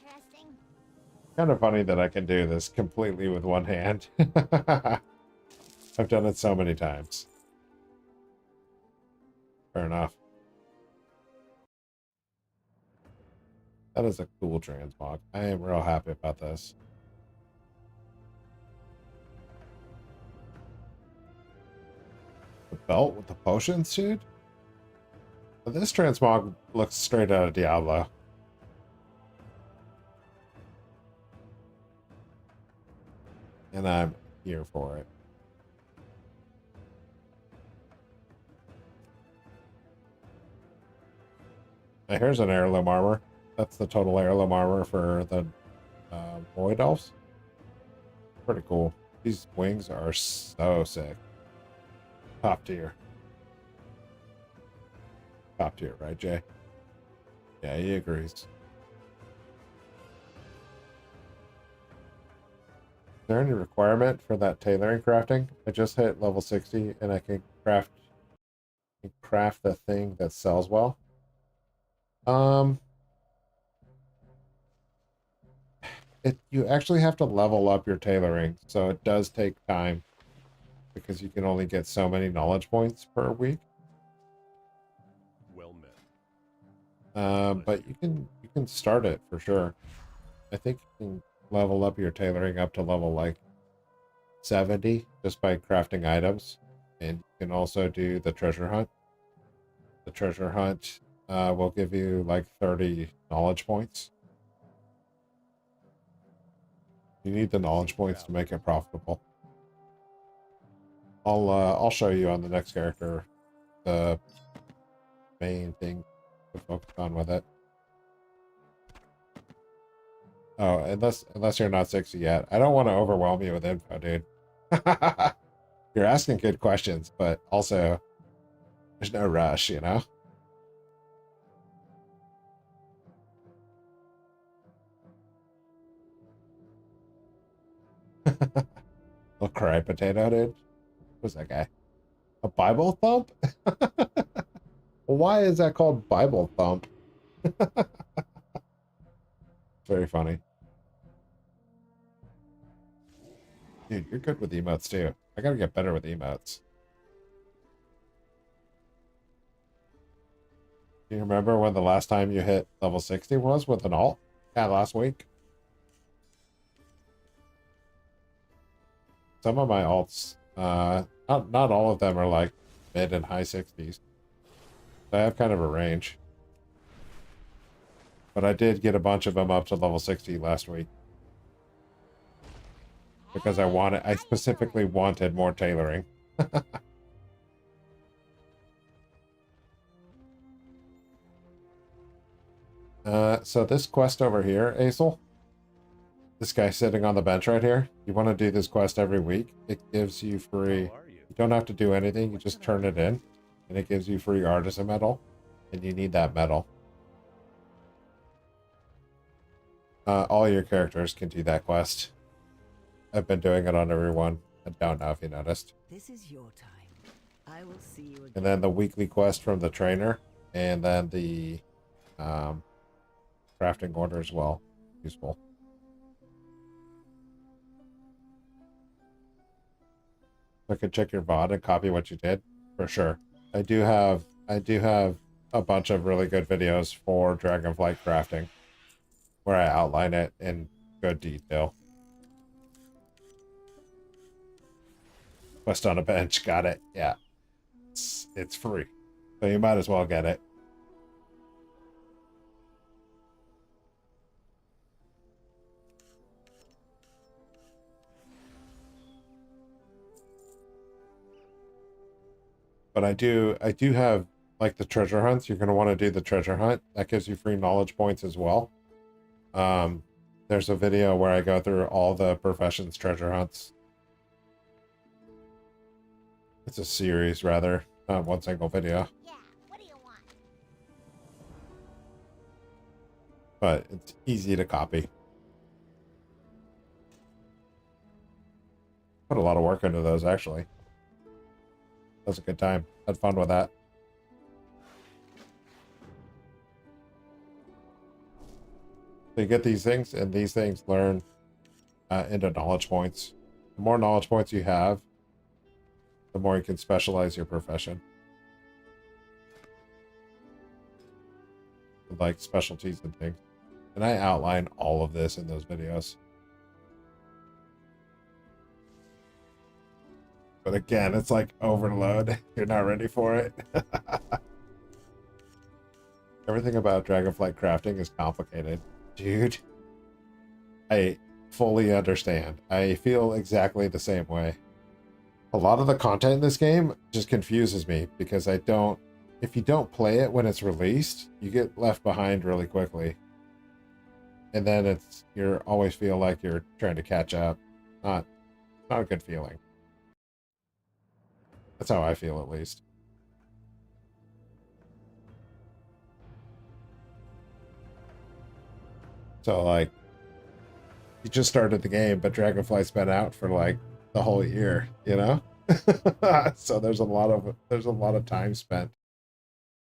Interesting. Kind of funny that I can do this completely with one hand. I've done it so many times. Fair enough. That is a cool transmog. I am real happy about this. The belt with the potions, dude? This transmog looks straight out of Diablo. And I'm here for it. Now here's an heirloom armor. That's the total heirloom armor for the Void Elves. Pretty cool. These wings are so sick. Top tier. Top tier, right, Jay? Yeah, he agrees. Is there any requirement for that tailoring crafting? I just hit level 60 and I can craft the thing that sells well. You actually have to level up your tailoring, so it does take time because you can only get so many knowledge points per week. Well met. But you can start it for sure. I think you can level up your tailoring up to level like 70 just by crafting items, and you can also do the treasure hunt. The treasure hunt will give you like 30 knowledge points. You need the knowledge points to make it profitable. I'll show you on the next character the main thing to focus on with it. Oh, unless you're not 60 yet. I don't want to overwhelm you with info, dude. You're asking good questions, but also there's no rush, you know? Little cry potato, dude. Who's that guy? A Bible thump? Why is that called Bible thump? Very funny. Dude, you're good with emotes too. I gotta get better with emotes. Do you remember when the last time you hit level 60 was with an alt? Yeah, last week. Some of my alts, not all of them are like mid and high 60s. I have kind of a range. But I did get a bunch of them up to level 60 last week. Because I specifically wanted more tailoring. So this quest over here, Aesel, this guy sitting on the bench right here, you want to do this quest every week. It gives you free, you don't have to do anything, you just turn it in, and it gives you free artisan metal, and you need that metal. All your characters can do that quest. I've been doing it on everyone. I don't know if you noticed. This is your time. I will see you again. And then the weekly quest from the trainer. And then the crafting order as well. Useful. I could check your VOD and copy what you did. For sure. I do have a bunch of really good videos for Dragonflight crafting where I outline it in good detail. Quest on a bench, got it. Yeah. It's free. So you might as well get it. But I do have like the treasure hunts. You're going to want to do the treasure hunt. That gives you free knowledge points as well. There's a video where I go through all the professions treasure hunts. It's a series rather, not one single video. Yeah, what do you want? But it's easy to copy. Put a lot of work into those actually. That was a good time. Had fun with that. So you get these things, and these things learn into knowledge points. The more knowledge points you have, the more you can specialize your profession. Like specialties and things. And I outline all of this in those videos. But again, it's like overload. You're not ready for it. Everything about Dragonflight crafting is complicated. Dude, I fully understand. I feel exactly the same way. A lot of the content in this game just confuses me because if you don't play it when it's released, you get left behind really quickly. And then you always feel like you're trying to catch up. Not a good feeling. That's how I feel, at least. So, like, you just started the game, but Dragonflight's been out for, like, the whole year, you know? So there's a lot of time spent.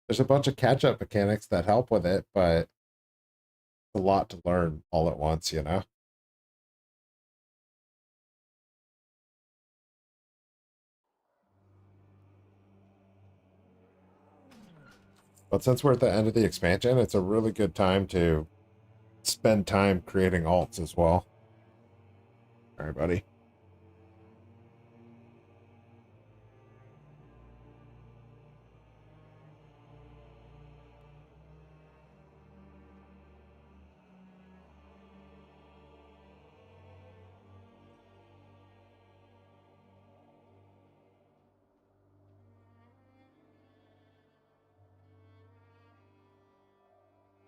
There's a bunch of catch-up mechanics that help with it, but it's a lot to learn all at once, you know? But since we're at the end of the expansion, it's a really good time to spend time creating alts as well. All right, buddy.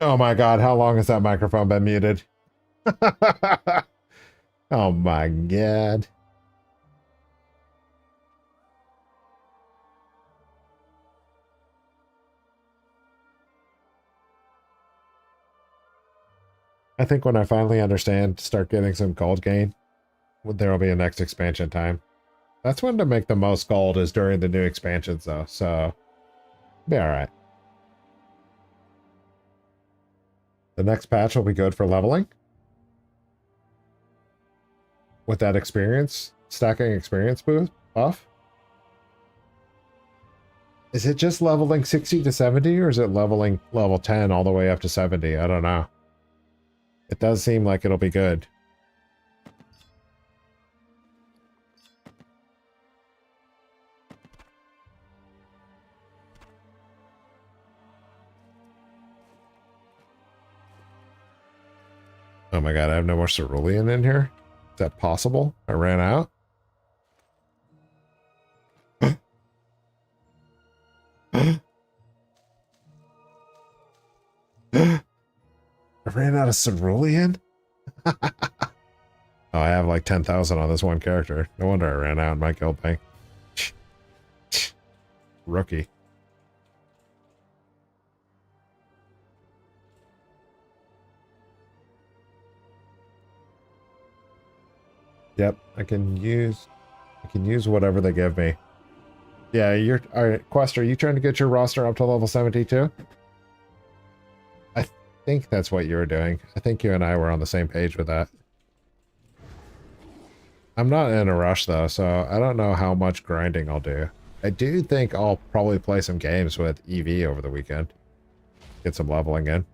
Oh my God, how long has that microphone been muted? Oh my God. I think when I finally start getting some gold gain, there will be a next expansion time. That's when to make the most gold is during the new expansions though, so be alright. The next patch will be good for leveling. With that experience, stacking experience buff. Is it just leveling 60 to 70 or is it leveling level 10 all the way up to 70? I don't know. It does seem like it'll be good. Oh my God, I have no more cerulean in here. Is that possible? I ran out. I ran out of cerulean? Oh, I have like 10,000 on this one character. No wonder I ran out in my guild bank. Rookie. Yep, I can use whatever they give me. Yeah, you're all right. Quest, are you trying to get your roster up to level 72? I think that's what you were doing. I think you and I were on the same page with that. I'm not in a rush though, so I don't know how much grinding I'll do. I do think I'll probably play some games with EV over the weekend. Get some leveling in.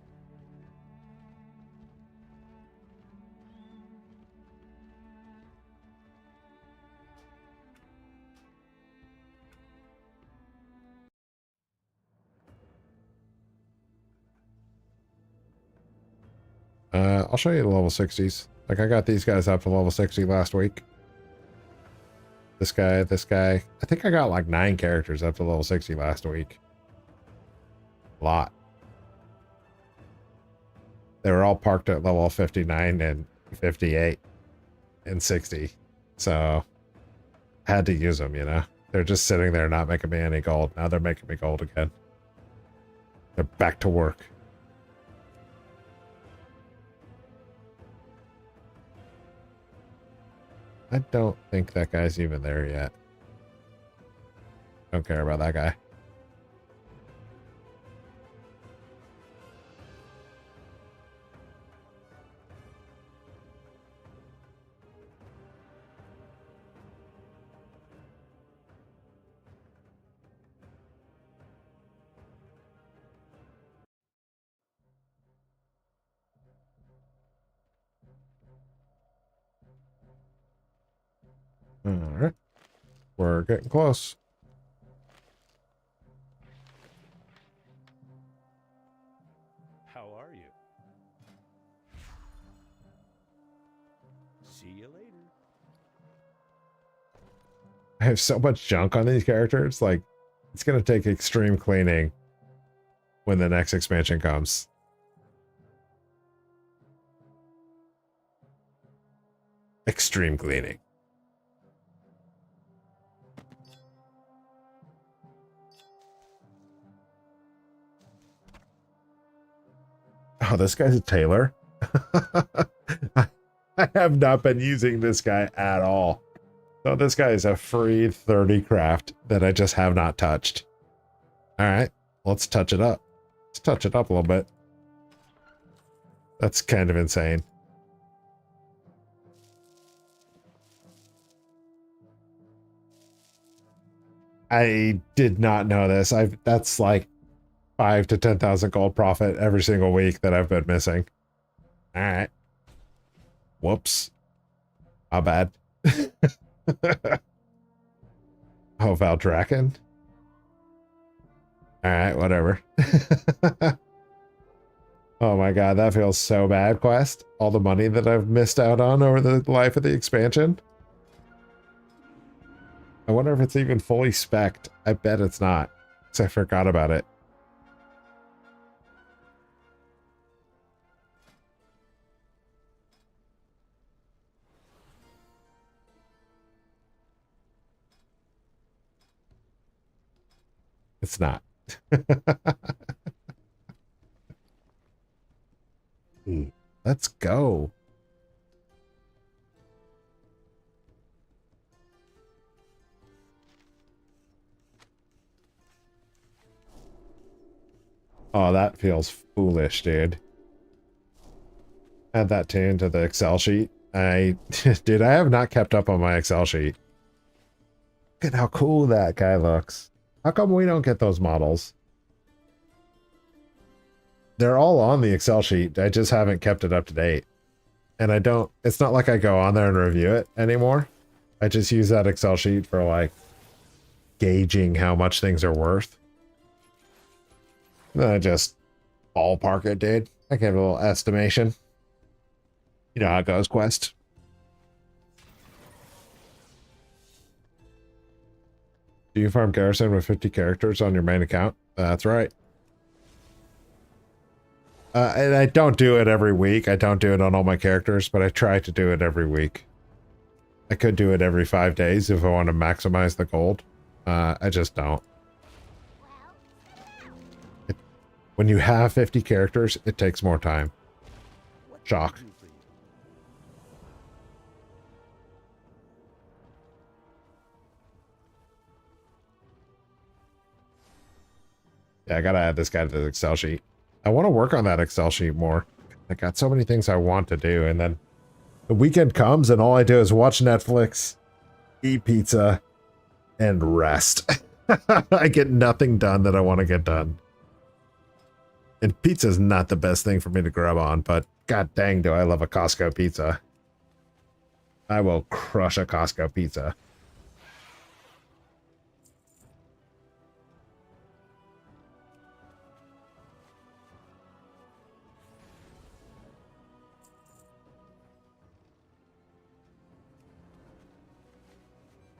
I'll show you the level 60s. Like, I got these guys up to level 60 last week. This guy, this guy. I think I got like 9 characters up to level 60 last week. A lot. They were all parked at level 59 and 58 and 60. So, I had to use them, you know? They're just sitting there not making me any gold. Now they're making me gold again. They're back to work. I don't think that guy's even there yet. Don't care about that guy. Alright. We're getting close. How are you? See you later. I have so much junk on these characters. Like, it's going to take extreme cleaning when the next expansion comes. Extreme cleaning. Oh, this guy's a tailor. I have not been using this guy at all. So this guy is a free 30 craft that I just have not touched. All right, let's touch it up. Let's touch it up a little bit. That's kind of insane. I did not know this. That's like 5 to 10,000 gold profit every single week that I've been missing. All right. Whoops. My bad. Oh, Valdraken. All right, whatever. Oh my god, that feels so bad, Quest. All the money that I've missed out on over the life of the expansion. I wonder if it's even fully spec'd. I bet it's not, because I forgot about it. It's not. Let's go. Oh, that feels foolish, dude. Add that tune to the Excel sheet. Dude, I have not kept up on my Excel sheet. Look at how cool that guy looks. How come we don't get those models? They're all on the Excel sheet. I just haven't kept it up to date. And I don't, it's not like I go on there and review it anymore. I just use that Excel sheet for like gauging how much things are worth. And then I just ballpark it, dude. I give a little estimation. You know how it goes, Quest. Do you farm Garrison with 50 characters on your main account? That's right. And I don't do it every week. I don't do it on all my characters, but I try to do it every week. I could do it every 5 days if I want to maximize the gold. I just don't. When you have 50 characters, it takes more time. Shock. Yeah, I gotta add this guy to the Excel sheet. I want to work on that Excel sheet more. I got so many things I want to do, and then the weekend comes and all I do is watch Netflix, eat pizza, and rest. I get nothing done that I want to get done. And pizza's not the best thing for me to grub on, but god dang do I love a Costco pizza. I will crush a Costco pizza.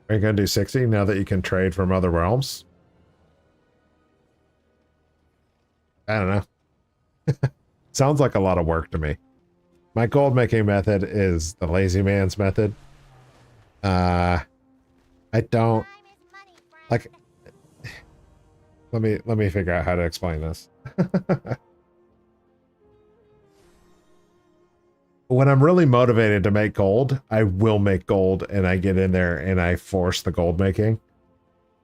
Are you going to do 60 now that you can trade from other realms? I don't know. Sounds like a lot of work to me. My gold making method is the lazy man's method. I don't like. Let me figure out how to explain this. When I'm really motivated to make gold, I will make gold, and I get in there and I force the gold making.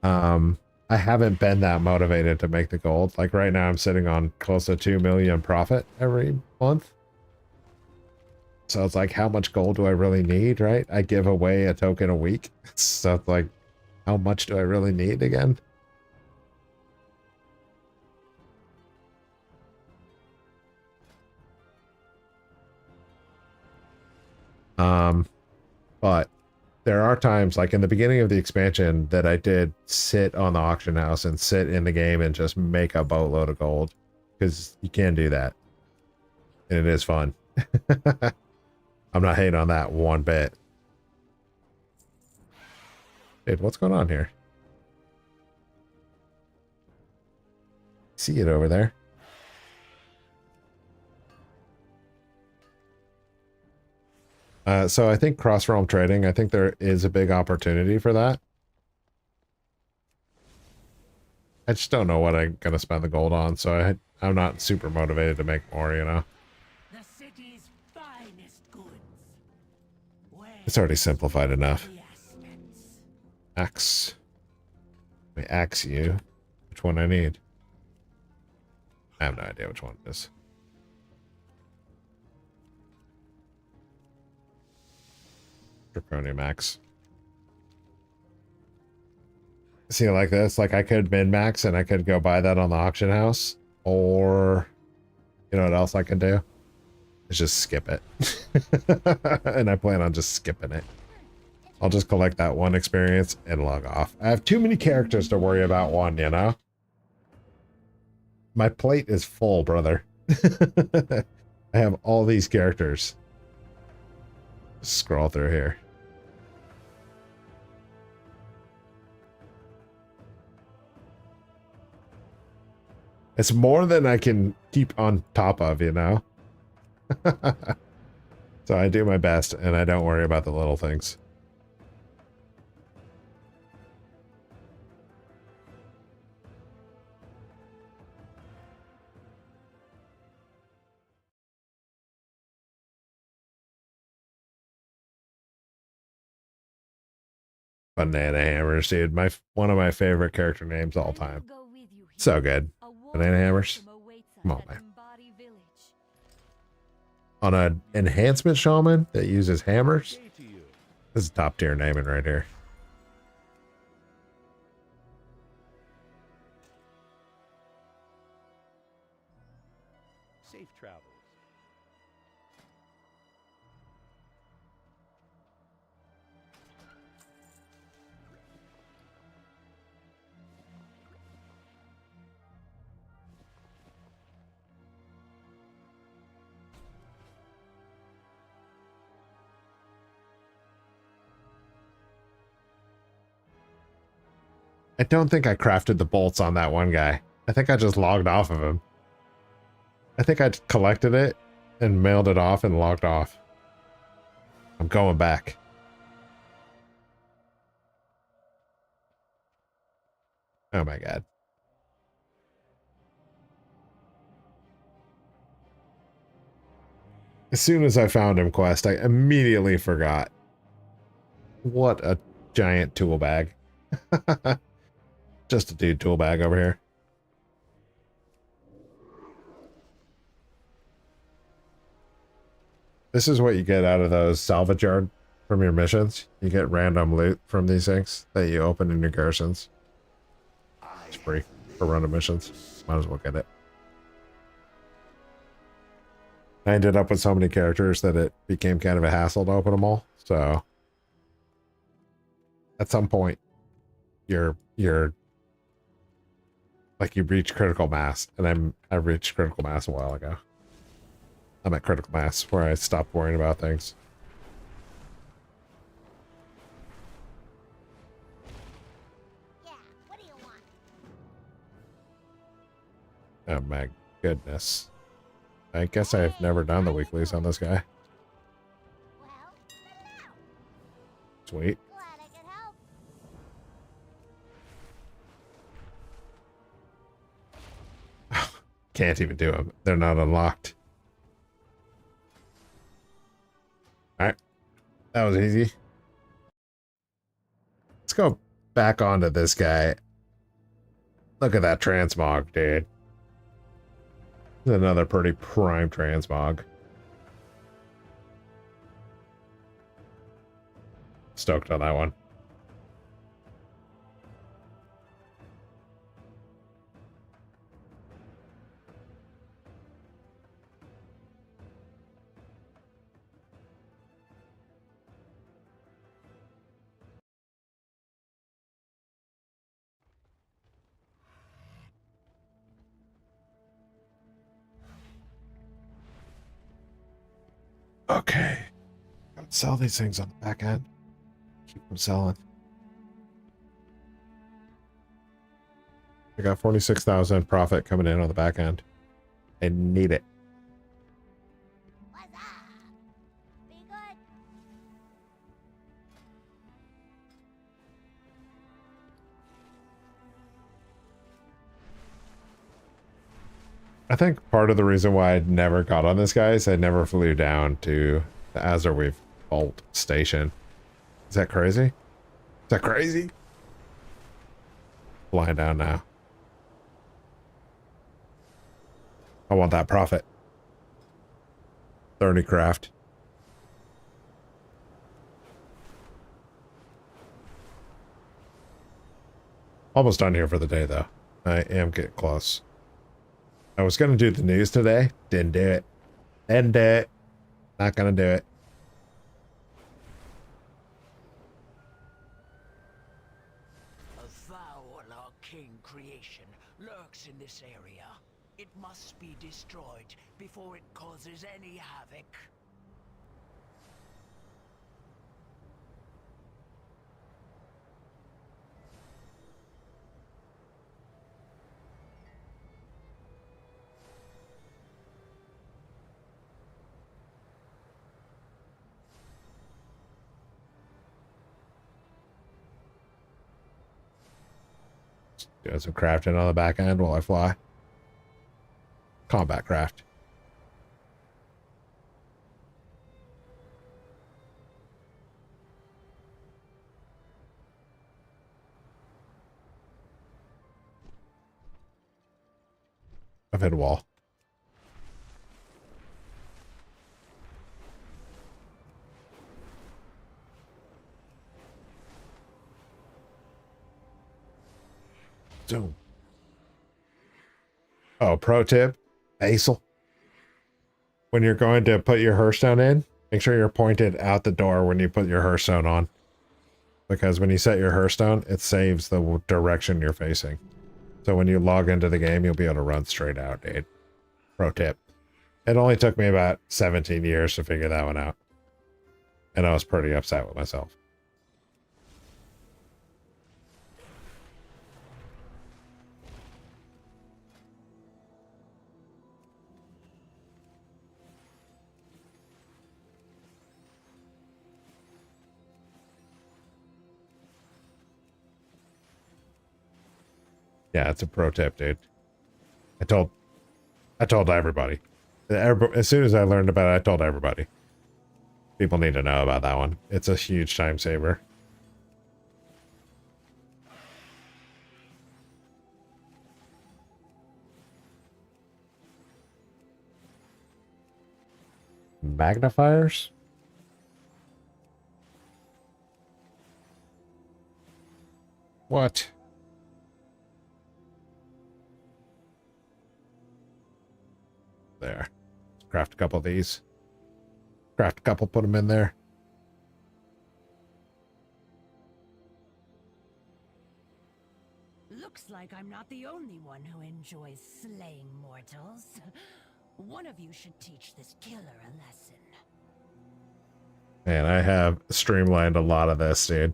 I haven't been that motivated to make the gold. Like right now I'm sitting on close to 2 million profit every month. So it's like, how much gold do I really need, right? I give away a token a week. So it's like, how much do I really need again? But there are times, like in the beginning of the expansion, that I did sit on the auction house and sit in the game and just make a boatload of gold. Because you can do that. And it is fun. I'm not hating on that one bit. Dude, what's going on here? See it over there. So I think cross-realm trading, I think there is a big opportunity for that. I just don't know what I'm going to spend the gold on, so I'm not super motivated to make more, you know? The city's finest goods. It's already simplified enough. Axe. Let me axe you. Which one I need? I have no idea which one it is. Draconium axe. See, like this, like I could min-max and I could go buy that on the auction house, or you know what else I can do? Is just skip it. And I plan on just skipping it. I'll just collect that one experience and log off. I have too many characters to worry about one, you know? My plate is full, brother. I have all these characters. Scroll through here. It's more than I can keep on top of, you know? So I do my best, and I don't worry about the little things. Banana hammers, dude. One of my favorite character names all time. So good. Banana hammers. Come on, man. On an enhancement shaman that uses hammers. This is top tier naming right here. Safe travels. I don't think I crafted the bolts on that one guy. I think I just logged off of him. I think I collected it and mailed it off and logged off. I'm going back. Oh my god. As soon as I found him quest, I immediately forgot. What a giant tool bag. Just a dude tool bag over here. This is what you get out of those salvage yard from your missions. You get random loot from these things that you open in your garrisons. It's free for random missions. Might as well get it. I ended up with so many characters that it became kind of a hassle to open them all. So at some point, you're like you reach critical mass, and I reached critical mass a while ago. I'm at critical mass where I stopped worrying about things. Yeah, what do you want? Oh my goodness. I guess I've never done the weeklies on this guy. Well, let it out. Sweet. Glad I could help. Can't even do them. They're not unlocked. Alright. That was easy. Let's go back onto this guy. Look at that transmog, dude. This is another pretty prime transmog. Stoked on that one. Okay. Gotta sell these things on the back end. Keep them selling. I got 46,000 profit coming in on the back end. I need it. What's up? Be good. I think part of the reason why I never got on this guy is I never flew down to the Azerweave Vault Station. Is that crazy? Is that crazy? Flying down now. I want that profit. 30 craft. Almost done here for the day, though. I am getting close. I was going to do the news today. Didn't do it. Didn't do it. Not going to do it. A foul arcane creation lurks in this area. It must be destroyed before it causes any havoc. Doing some crafting on the back end while I fly. Combat craft. I've hit a wall. Zoom. Oh, pro tip, Basil. When you're going to put your Hearthstone in, make sure you're pointed out the door when you put your Hearthstone on. Because when you set your Hearthstone, it saves the direction you're facing. So when you log into the game, you'll be able to run straight out, dude. Pro tip. It only took me about 17 years to figure that one out. And I was pretty upset with myself. Yeah, it's a pro tip, dude. I told everybody. As soon as I learned about it, I told everybody. People need to know about that one. It's a huge time saver. Magnifiers? What? There. Craft a couple of these. Craft a couple, put them in there. Looks like I'm not the only one who enjoys slaying mortals. One of you should teach this killer a lesson. Man, I have streamlined a lot of this, dude.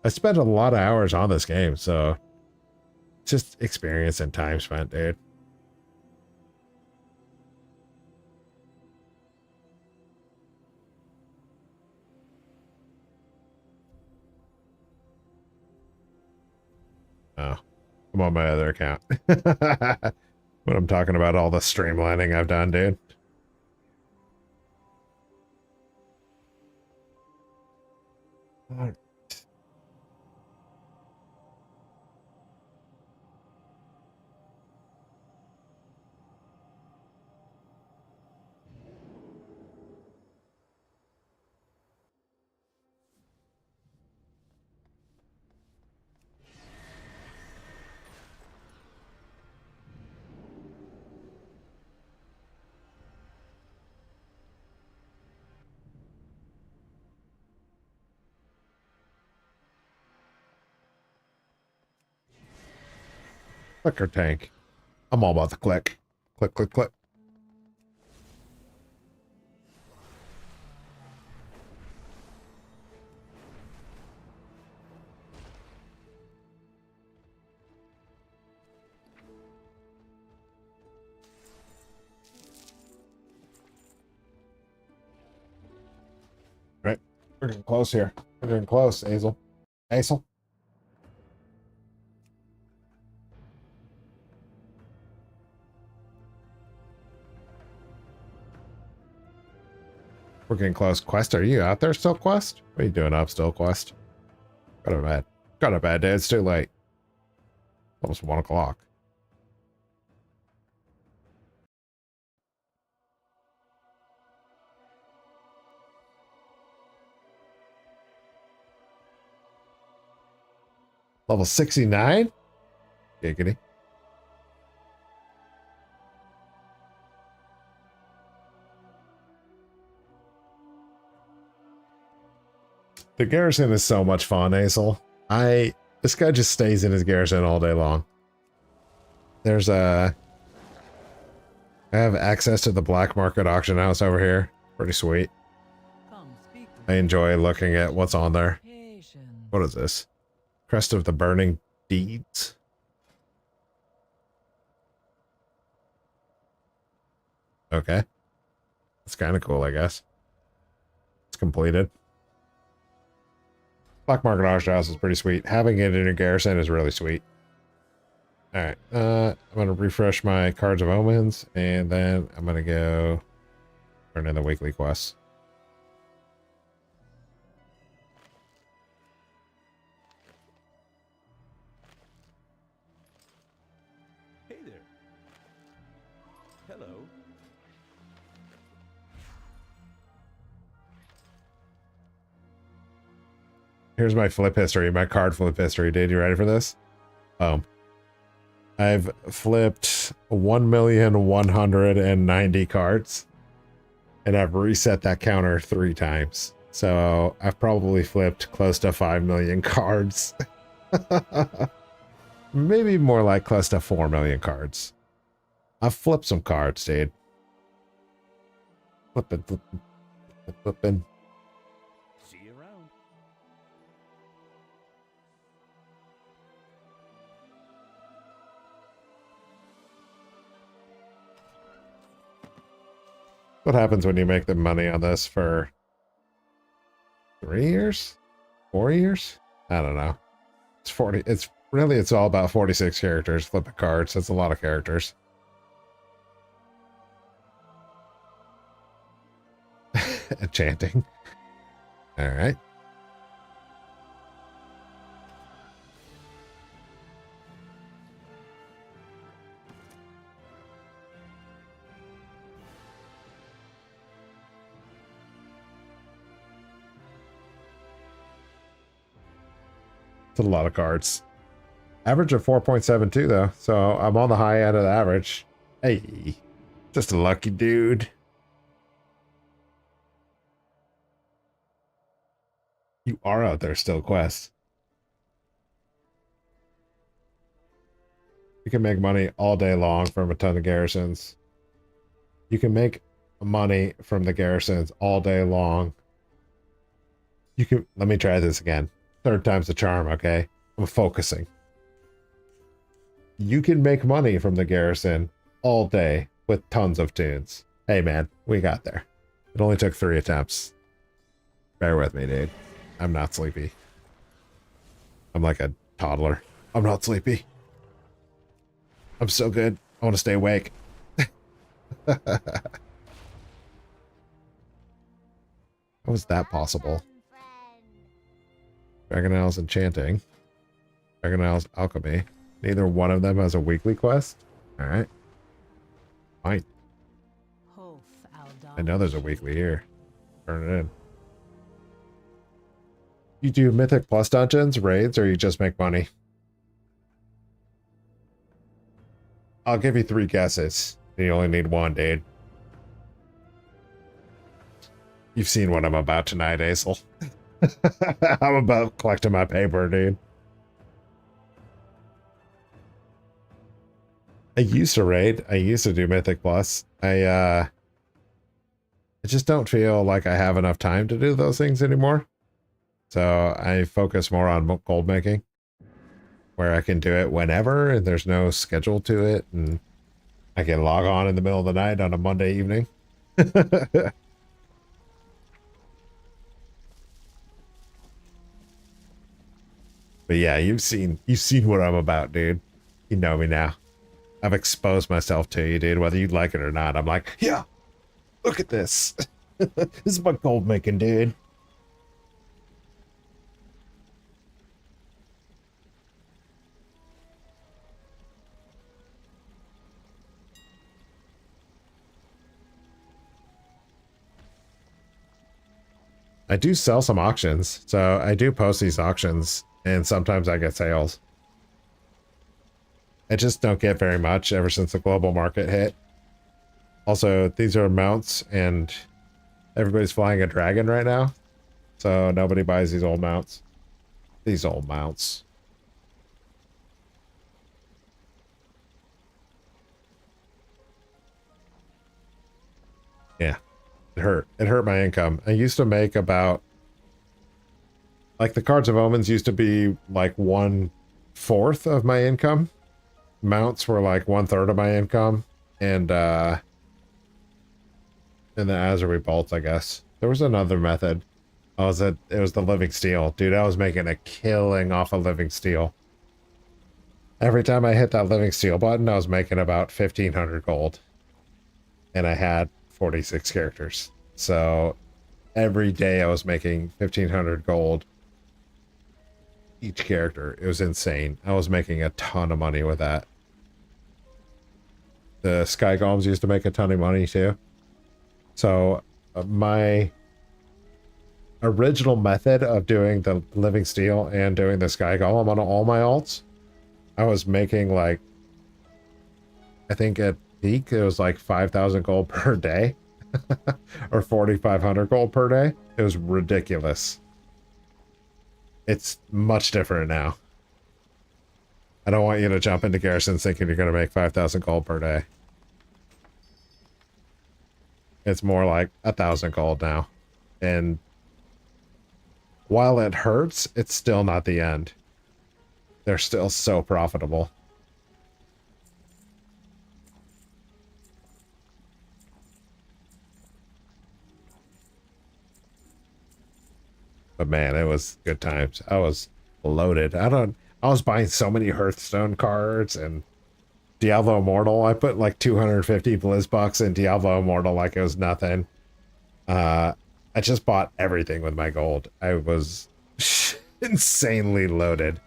I spent a lot of hours on this game, so just experience and time spent, dude. Oh, I'm on my other account. When I'm talking about all the streamlining I've done, dude. Alright. Clicker tank. I'm all about the click. Click, click, click. Right. We're getting close here. We're getting close, Hazel. Hazel. We're getting close. Quest, are you out there still, Quest? What are you doing up still, Quest? Got to bed. Got to bed, dude. It's too late. Almost 1 o'clock. Level 69? Giggity. The garrison is so much fun, Hazel. This guy just stays in his garrison all day long. There's I have access to the black market auction house over here. Pretty sweet. I enjoy looking at what's on there. What is this? Crest of the Burning Deeds? Okay. It's kind of cool, I guess. It's completed. Black Market Auction House is pretty sweet. Having it in your garrison is really sweet. Alright, I'm going to refresh my Cards of Omens, and then I'm going to go turn in the weekly quests. Hey there. Hello. Here's my flip history, my card flip history. Dude, you ready for this? I've flipped 1,190 cards, and I've reset that counter 3 times. So I've probably flipped close to 5 million cards. Maybe more like close to 4 million cards. I've flipped some cards, dude. Flipping, flipping, flipping. See you around. What happens when you make the money on this for 3 years? 4 years? I don't know. It's 40. It's all about 46 characters. Flipping cards. That's a lot of characters. Chanting. All right. a lot of cards. Average of 4.72 though, so I'm on the high end of the average. Hey, just a lucky dude. You are out there still, Quest. You can make money all day long from a ton of garrisons. You can make money from the garrisons all day long. You can, let me try this again. Third time's the charm, okay? I'm focusing. You can make money from the garrison all day with tons of tunes. Hey man, we got there. It only took 3 attempts. Bear with me, dude. I'm not sleepy. I'm like a toddler. I'm not sleepy. I'm so good. I want to stay awake. How is that possible? Dragon Isle's Enchanting. Dragon Isle's Alchemy. Neither one of them has a weekly quest? Alright. Fine. I know there's a weekly here. Turn it in. You do Mythic Plus dungeons, raids, or you just make money? I'll give you 3 guesses. You only need 1, dude. You've seen what I'm about tonight, Aesel. I'm about collecting my paper, dude. I used to raid. I used to do Mythic Plus. I just don't feel like I have enough time to do those things anymore. So I focus more on gold making, where I can do it whenever and there's no schedule to it, and I can log on in the middle of the night on a Monday evening. But yeah, you've seen what I'm about, dude. You know me now. I've exposed myself to you, dude, whether you like it or not. I'm like, yeah, look at this. This is my gold making, dude. I do sell some auctions, so I do post these auctions, and sometimes I get sales. I just don't get very much ever since the global market hit. Also, these are mounts, and everybody's flying a dragon right now, so nobody buys these old mounts. These old mounts. Yeah. It hurt. It hurt my income. I used to make about, like, the Cards of Omens used to be like 1/4 of my income. Mounts were like 1/3 of my income, and the Azuri bolts, I guess. There was another method. It was the living steel. Dude, I was making a killing off of living steel. Every time I hit that living steel button, I was making about 1,500 gold. And I had 46 characters. So every day I was making 1,500 gold each character. It was insane. I was making a ton of money with that. The Sky Golems used to make a ton of money too. So my original method of doing the living steel and doing the Sky Golem on all my alts, I was making like, I think at peak it was like 5,000 gold per day or 4,500 gold per day. It was ridiculous. It's much different now. I don't want you to jump into garrisons thinking you're going to make 5,000 gold per day. It's more like 1,000 gold now. And while it hurts, it's still not the end. They're still so profitable. But man, it was good times. I was loaded. I was buying so many Hearthstone cards and Diablo Immortal. I put like 250 Blizzbucks in Diablo Immortal like it was nothing. I just bought everything with my gold. I was insanely loaded.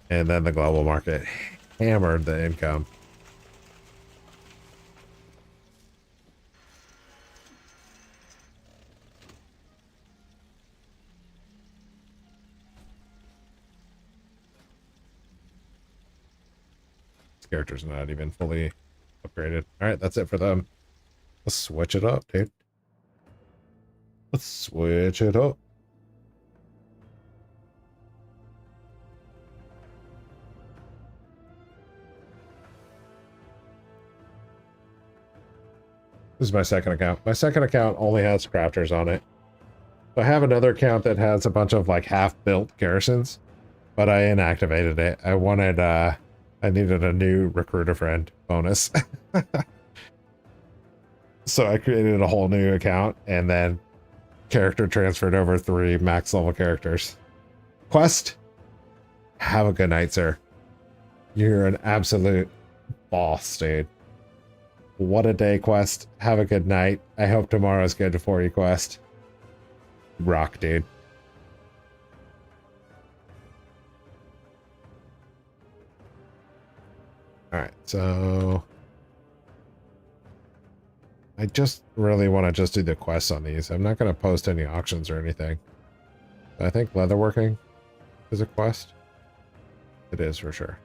And then the global market hammered the income. This character's not even fully upgraded. Alright, that's it for them. Let's switch it up, dude. Let's switch it up. This is my second account. My second account only has crafters on it. So I have another account that has a bunch of like half-built garrisons, but I inactivated it. I needed a new recruiter friend bonus. So I created a whole new account and then character transferred over 3 max level characters. Quest, have a good night, sir. You're an absolute boss, dude. What a day, Quest. Have a good night. I hope tomorrow's good for you, Quest. Rock, dude. Alright, so... I just really want to just do the quests on these. I'm not going to post any auctions or anything. I think leatherworking is a quest. It is for sure.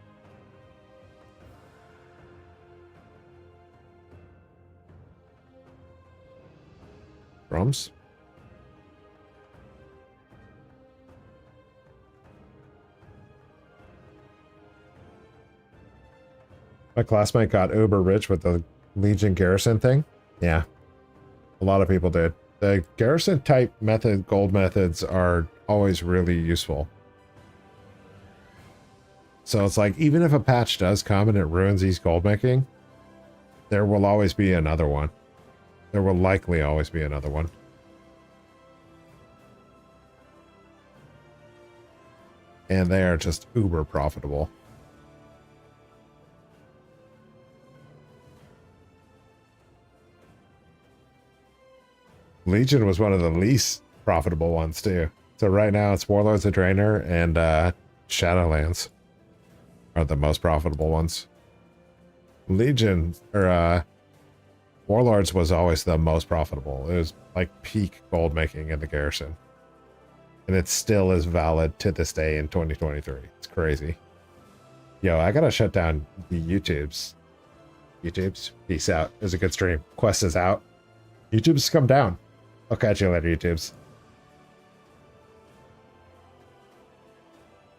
Drums? My classmate got uber rich with the Legion Garrison thing. Yeah. A lot of people did. The garrison type method, gold methods are always really useful. So it's like, even if a patch does come and it ruins these gold making, there will always be another one. There will likely always be another one. And they are just uber profitable. Legion was one of the least profitable ones too. So right now it's Warlords of Draenor and Shadowlands are the most profitable ones. Legion, or Warlords was always the most profitable. It was like peak gold making in the garrison. And it still is valid to this day in 2023. It's crazy. Yo, I gotta shut down the YouTubes. Peace out. It was a good stream. Quest is out. YouTube's come down. I'll catch you later, YouTubes.